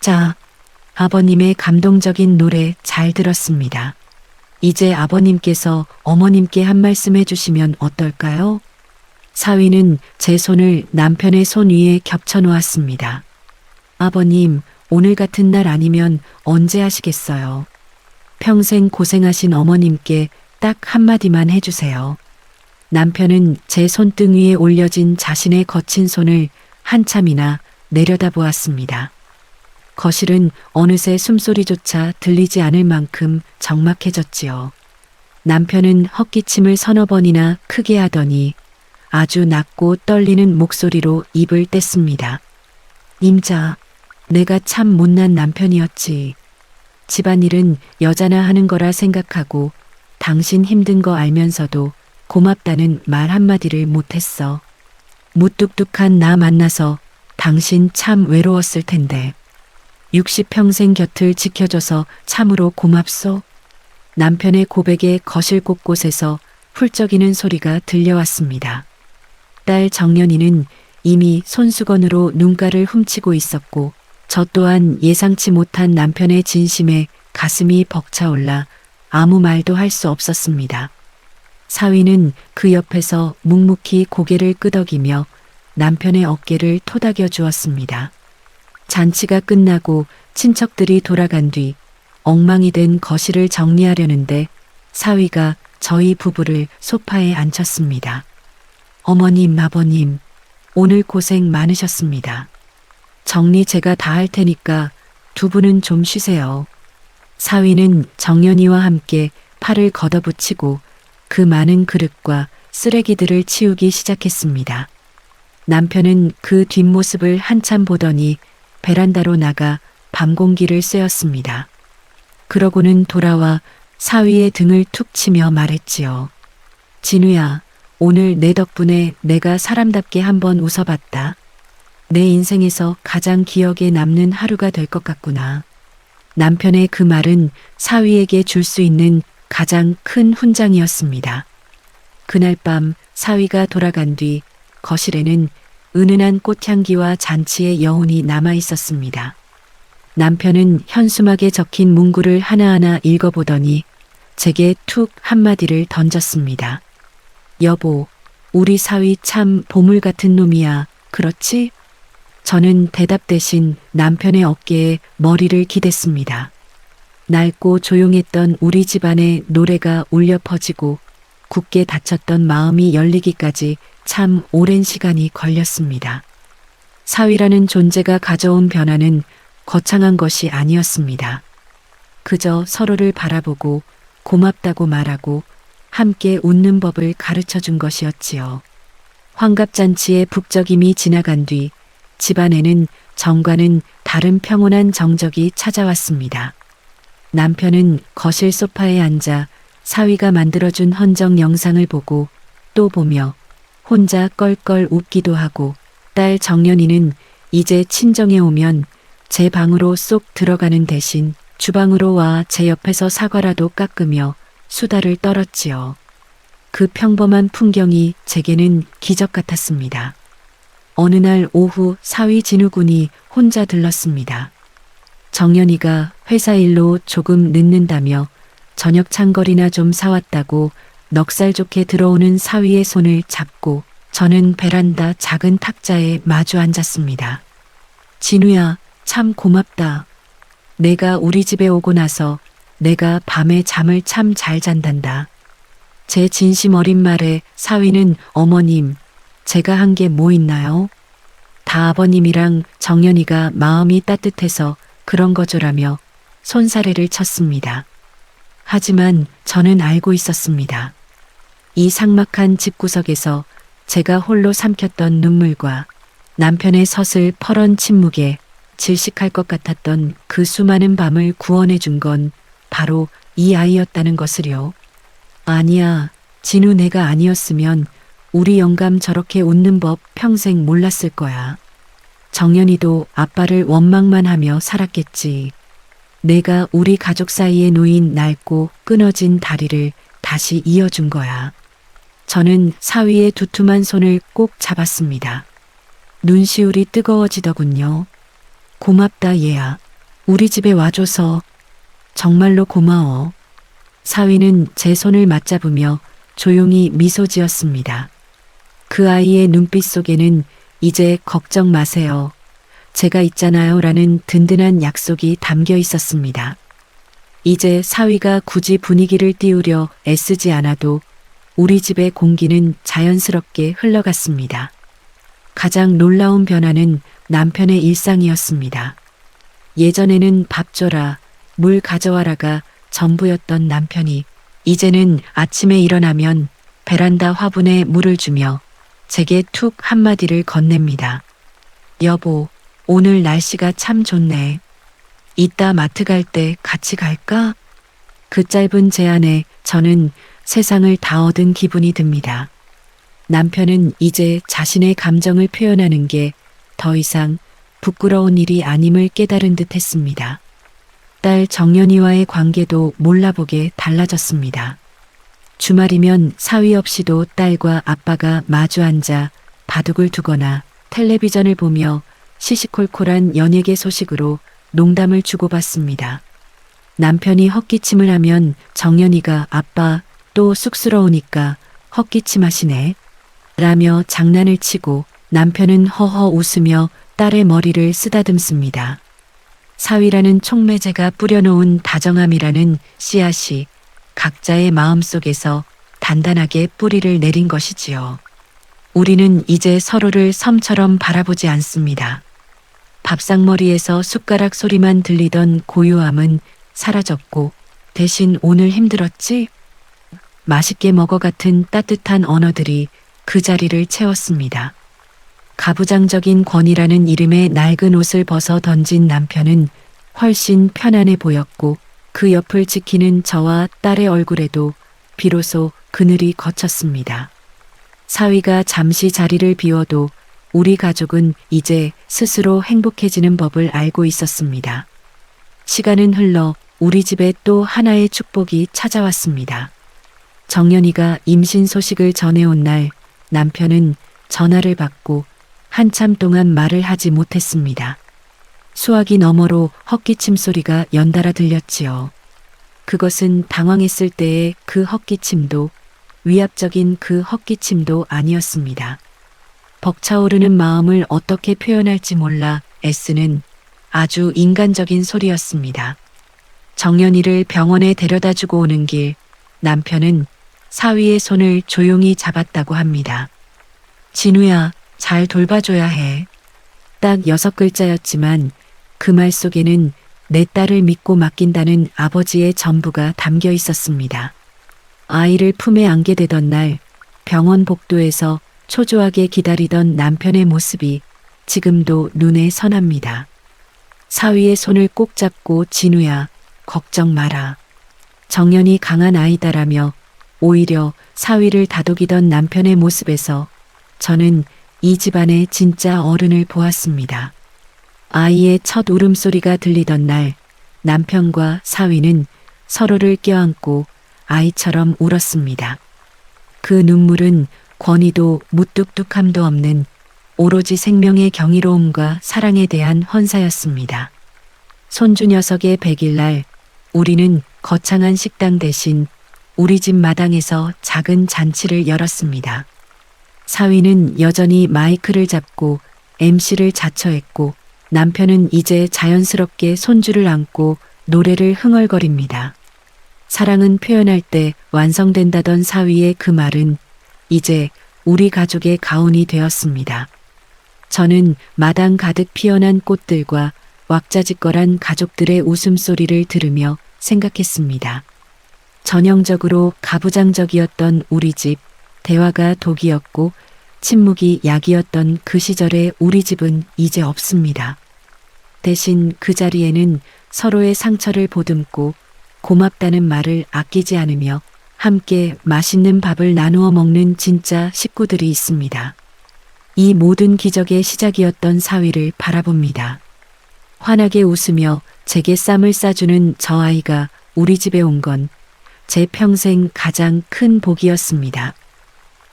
자, 아버님의 감동적인 노래 잘 들었습니다. 이제 아버님께서 어머님께 한 말씀 해주시면 어떨까요? 사위는 제 손을 남편의 손 위에 겹쳐 놓았습니다. 아버님, 오늘 같은 날 아니면 언제 하시겠어요? 평생 고생하신 어머님께 딱 한마디만 해주세요. 남편은 제 손등 위에 올려진 자신의 거친 손을 한참이나 내려다보았습니다. 거실은 어느새 숨소리조차 들리지 않을 만큼 적막해졌지요. 남편은 헛기침을 서너 번이나 크게 하더니 아주 낮고 떨리는 목소리로 입을 뗐습니다. 임자, 내가 참 못난 남편이었지. 집안일은 여자나 하는 거라 생각하고 당신 힘든 거 알면서도 고맙다는 말 한마디를 못했어. 무뚝뚝한 나 만나서 당신 참 외로웠을 텐데. 60평생 곁을 지켜줘서 참으로 고맙소. 남편의 고백에 거실 곳곳에서 훌쩍이는 소리가 들려왔습니다. 딸 정연이는 이미 손수건으로 눈가를 훔치고 있었고 저 또한 예상치 못한 남편의 진심에 가슴이 벅차올라 아무 말도 할 수 없었습니다. 사위는 그 옆에서 묵묵히 고개를 끄덕이며 남편의 어깨를 토닥여 주었습니다. 잔치가 끝나고 친척들이 돌아간 뒤 엉망이 된 거실을 정리하려는데 사위가 저희 부부를 소파에 앉혔습니다. 어머님, 아버님, 오늘 고생 많으셨습니다. 정리 제가 다 할 테니까 두 분은 좀 쉬세요. 사위는 정연이와 함께 팔을 걷어붙이고 그 많은 그릇과 쓰레기들을 치우기 시작했습니다. 남편은 그 뒷모습을 한참 보더니 베란다로 나가 밤 공기를 쐬었습니다. 그러고는 돌아와 사위의 등을 툭 치며 말했지요. 진우야, 오늘 내 덕분에 내가 사람답게 한번 웃어봤다. 내 인생에서 가장 기억에 남는 하루가 될 것 같구나. 남편의 그 말은 사위에게 줄 수 있는 가장 큰 훈장이었습니다. 그날 밤 사위가 돌아간 뒤 거실에는 은은한 꽃향기와 잔치의 여운이 남아 있었습니다. 남편은 현수막에 적힌 문구를 하나하나 읽어보더니 제게 툭 한마디를 던졌습니다. 여보, 우리 사위 참 보물 같은 놈이야. 그렇지? 저는 대답 대신 남편의 어깨에 머리를 기댔습니다. 낡고 조용했던 우리 집안의 노래가 울려 퍼지고 굳게 닫혔던 마음이 열리기까지 참 오랜 시간이 걸렸습니다. 사위라는 존재가 가져온 변화는 거창한 것이 아니었습니다. 그저 서로를 바라보고 고맙다고 말하고 함께 웃는 법을 가르쳐 준 것이었지요. 환갑잔치의 북적임이 지나간 뒤 집안에는 정과는 다른 평온한 정적이 찾아왔습니다. 남편은 거실 소파에 앉아 사위가 만들어준 헌정 영상을 보고 또 보며 혼자 껄껄 웃기도 하고 딸 정연이는 이제 친정에 오면 제 방으로 쏙 들어가는 대신 주방으로 와 제 옆에서 사과라도 깎으며 수다를 떨었지요. 그 평범한 풍경이 제게는 기적 같았습니다. 어느 날 오후 사위 진우군이 혼자 들렀습니다. 정연이가 회사 일로 조금 늦는다며 저녁 찬거리나 좀 사왔다고 넉살 좋게 들어오는 사위의 손을 잡고 저는 베란다 작은 탁자에 마주 앉았습니다. 진우야, 참 고맙다. 내가 우리 집에 오고 나서 내가 밤에 잠을 참 잘 잔단다. 제 진심 어린 말에 사위는 어머님, 제가 한 게 뭐 있나요? 다 아버님이랑 정연이가 마음이 따뜻해서 그런 거죠라며 손사래를 쳤습니다. 하지만 저는 알고 있었습니다. 이 삭막한 집구석에서 제가 홀로 삼켰던 눈물과 남편의 서슬 퍼런 침묵에 질식할 것 같았던 그 수많은 밤을 구원해 준 건 바로 이 아이였다는 것을요. 아니야, 진우 내가 아니었으면 우리 영감 저렇게 웃는 법 평생 몰랐을 거야. 정연이도 아빠를 원망만 하며 살았겠지. 내가 우리 가족 사이에 놓인 낡고 끊어진 다리를 다시 이어준 거야. 저는 사위의 두툼한 손을 꼭 잡았습니다. 눈시울이 뜨거워지더군요. 고맙다 얘야. 우리 집에 와줘서 정말로 고마워. 사위는 제 손을 맞잡으며 조용히 미소 지었습니다. 그 아이의 눈빛 속에는 이제 걱정 마세요. 제가 있잖아요 라는 든든한 약속이 담겨 있었습니다. 이제 사위가 굳이 분위기를 띄우려 애쓰지 않아도 우리 집의 공기는 자연스럽게 흘러갔습니다. 가장 놀라운 변화는 남편의 일상이었습니다. 예전에는 밥 줘라, 물 가져와라가 전부였던 남편이 이제는 아침에 일어나면 베란다 화분에 물을 주며 제게 툭 한마디를 건넵니다. 여보, 오늘 날씨가 참 좋네. 이따 마트 갈 때 같이 갈까? 그 짧은 제안에 저는 세상을 다 얻은 기분이 듭니다. 남편은 이제 자신의 감정을 표현하는 게 더 이상 부끄러운 일이 아님을 깨달은 듯 했습니다. 딸 정연이와의 관계도 몰라보게 달라졌습니다. 주말이면 사위 없이도 딸과 아빠가 마주 앉아 바둑을 두거나 텔레비전을 보며 시시콜콜한 연예계 소식으로 농담을 주고받습니다. 남편이 헛기침을 하면 정연이가 아빠 또 쑥스러우니까 헛기침하시네 라며 장난을 치고 남편은 허허 웃으며 딸의 머리를 쓰다듬습니다. 사위라는 촉매제가 뿌려놓은 다정함이라는 씨앗이 각자의 마음속에서 단단하게 뿌리를 내린 것이지요. 우리는 이제 서로를 섬처럼 바라보지 않습니다. 밥상머리에서 숟가락 소리만 들리던 고요함은 사라졌고 대신 오늘 힘들었지? 맛있게 먹어 같은 따뜻한 언어들이 그 자리를 채웠습니다. 가부장적인 권이라는 이름의 낡은 옷을 벗어 던진 남편은 훨씬 편안해 보였고 그 옆을 지키는 저와 딸의 얼굴에도 비로소 그늘이 걷혔습니다. 사위가 잠시 자리를 비워도 우리 가족은 이제 스스로 행복해지는 법을 알고 있었습니다. 시간은 흘러 우리 집에 또 하나의 축복이 찾아왔습니다. 정연이가 임신 소식을 전해온 날 남편은 전화를 받고 한참 동안 말을 하지 못했습니다. 수화기 너머로 헛기침 소리가 연달아 들렸지요. 그것은 당황했을 때의 그 헛기침도 위압적인 그 헛기침도 아니었습니다. 벅차오르는 마음을 어떻게 표현할지 몰라 애쓰는 아주 인간적인 소리였습니다. 정연이를 병원에 데려다주고 오는 길 남편은 사위의 손을 조용히 잡았다고 합니다. 진우야, 잘 돌봐줘야 해. 딱 6글자였지만 그 말 속에는 내 딸을 믿고 맡긴다는 아버지의 전부가 담겨 있었습니다. 아이를 품에 안게 되던 날 병원 복도에서 초조하게 기다리던 남편의 모습이 지금도 눈에 선합니다. 사위의 손을 꼭 잡고 진우야, 걱정 마라. 정연이 강한 아이다라며 오히려 사위를 다독이던 남편의 모습에서 저는 이 집안의 진짜 어른을 보았습니다. 아이의 첫 울음소리가 들리던 날 남편과 사위는 서로를 껴안고 아이처럼 울었습니다. 그 눈물은 권위도 무뚝뚝함도 없는 오로지 생명의 경이로움과 사랑에 대한 헌사였습니다. 손주 녀석의 100일날 우리는 거창한 식당 대신 우리 집 마당에서 작은 잔치를 열었습니다. 사위는 여전히 마이크를 잡고 MC를 자처했고 남편은 이제 자연스럽게 손주를 안고 노래를 흥얼거립니다. 사랑은 표현할 때 완성된다던 사위의 그 말은 이제 우리 가족의 가훈이 되었습니다. 저는 마당 가득 피어난 꽃들과 왁자지껄한 가족들의 웃음소리를 들으며 생각했습니다. 전형적으로 가부장적이었던 우리 집, 대화가 독이었고 침묵이 약이었던 그 시절의 우리 집은 이제 없습니다. 대신 그 자리에는 서로의 상처를 보듬고 고맙다는 말을 아끼지 않으며 함께 맛있는 밥을 나누어 먹는 진짜 식구들이 있습니다. 이 모든 기적의 시작이었던 사위를 바라봅니다. 환하게 웃으며 제게 쌈을 싸주는 저 아이가 우리 집에 온 건 제 평생 가장 큰 복이었습니다.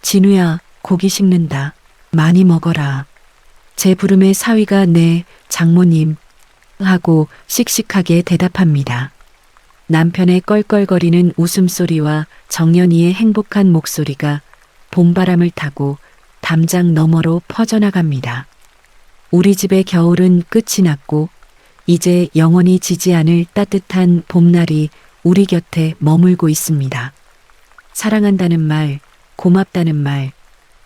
진우야, 고기 식는다. 많이 먹어라. 제 부름에 사위가 네, 장모님 하고 씩씩하게 대답합니다. 남편의 껄껄거리는 웃음소리와 정연이의 행복한 목소리가 봄바람을 타고 담장 너머로 퍼져나갑니다. 우리 집의 겨울은 끝이 났고 이제 영원히 지지 않을 따뜻한 봄날이 우리 곁에 머물고 있습니다. 사랑한다는 말, 고맙다는 말,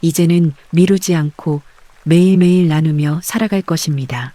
이제는 미루지 않고 매일매일 나누며 살아갈 것입니다.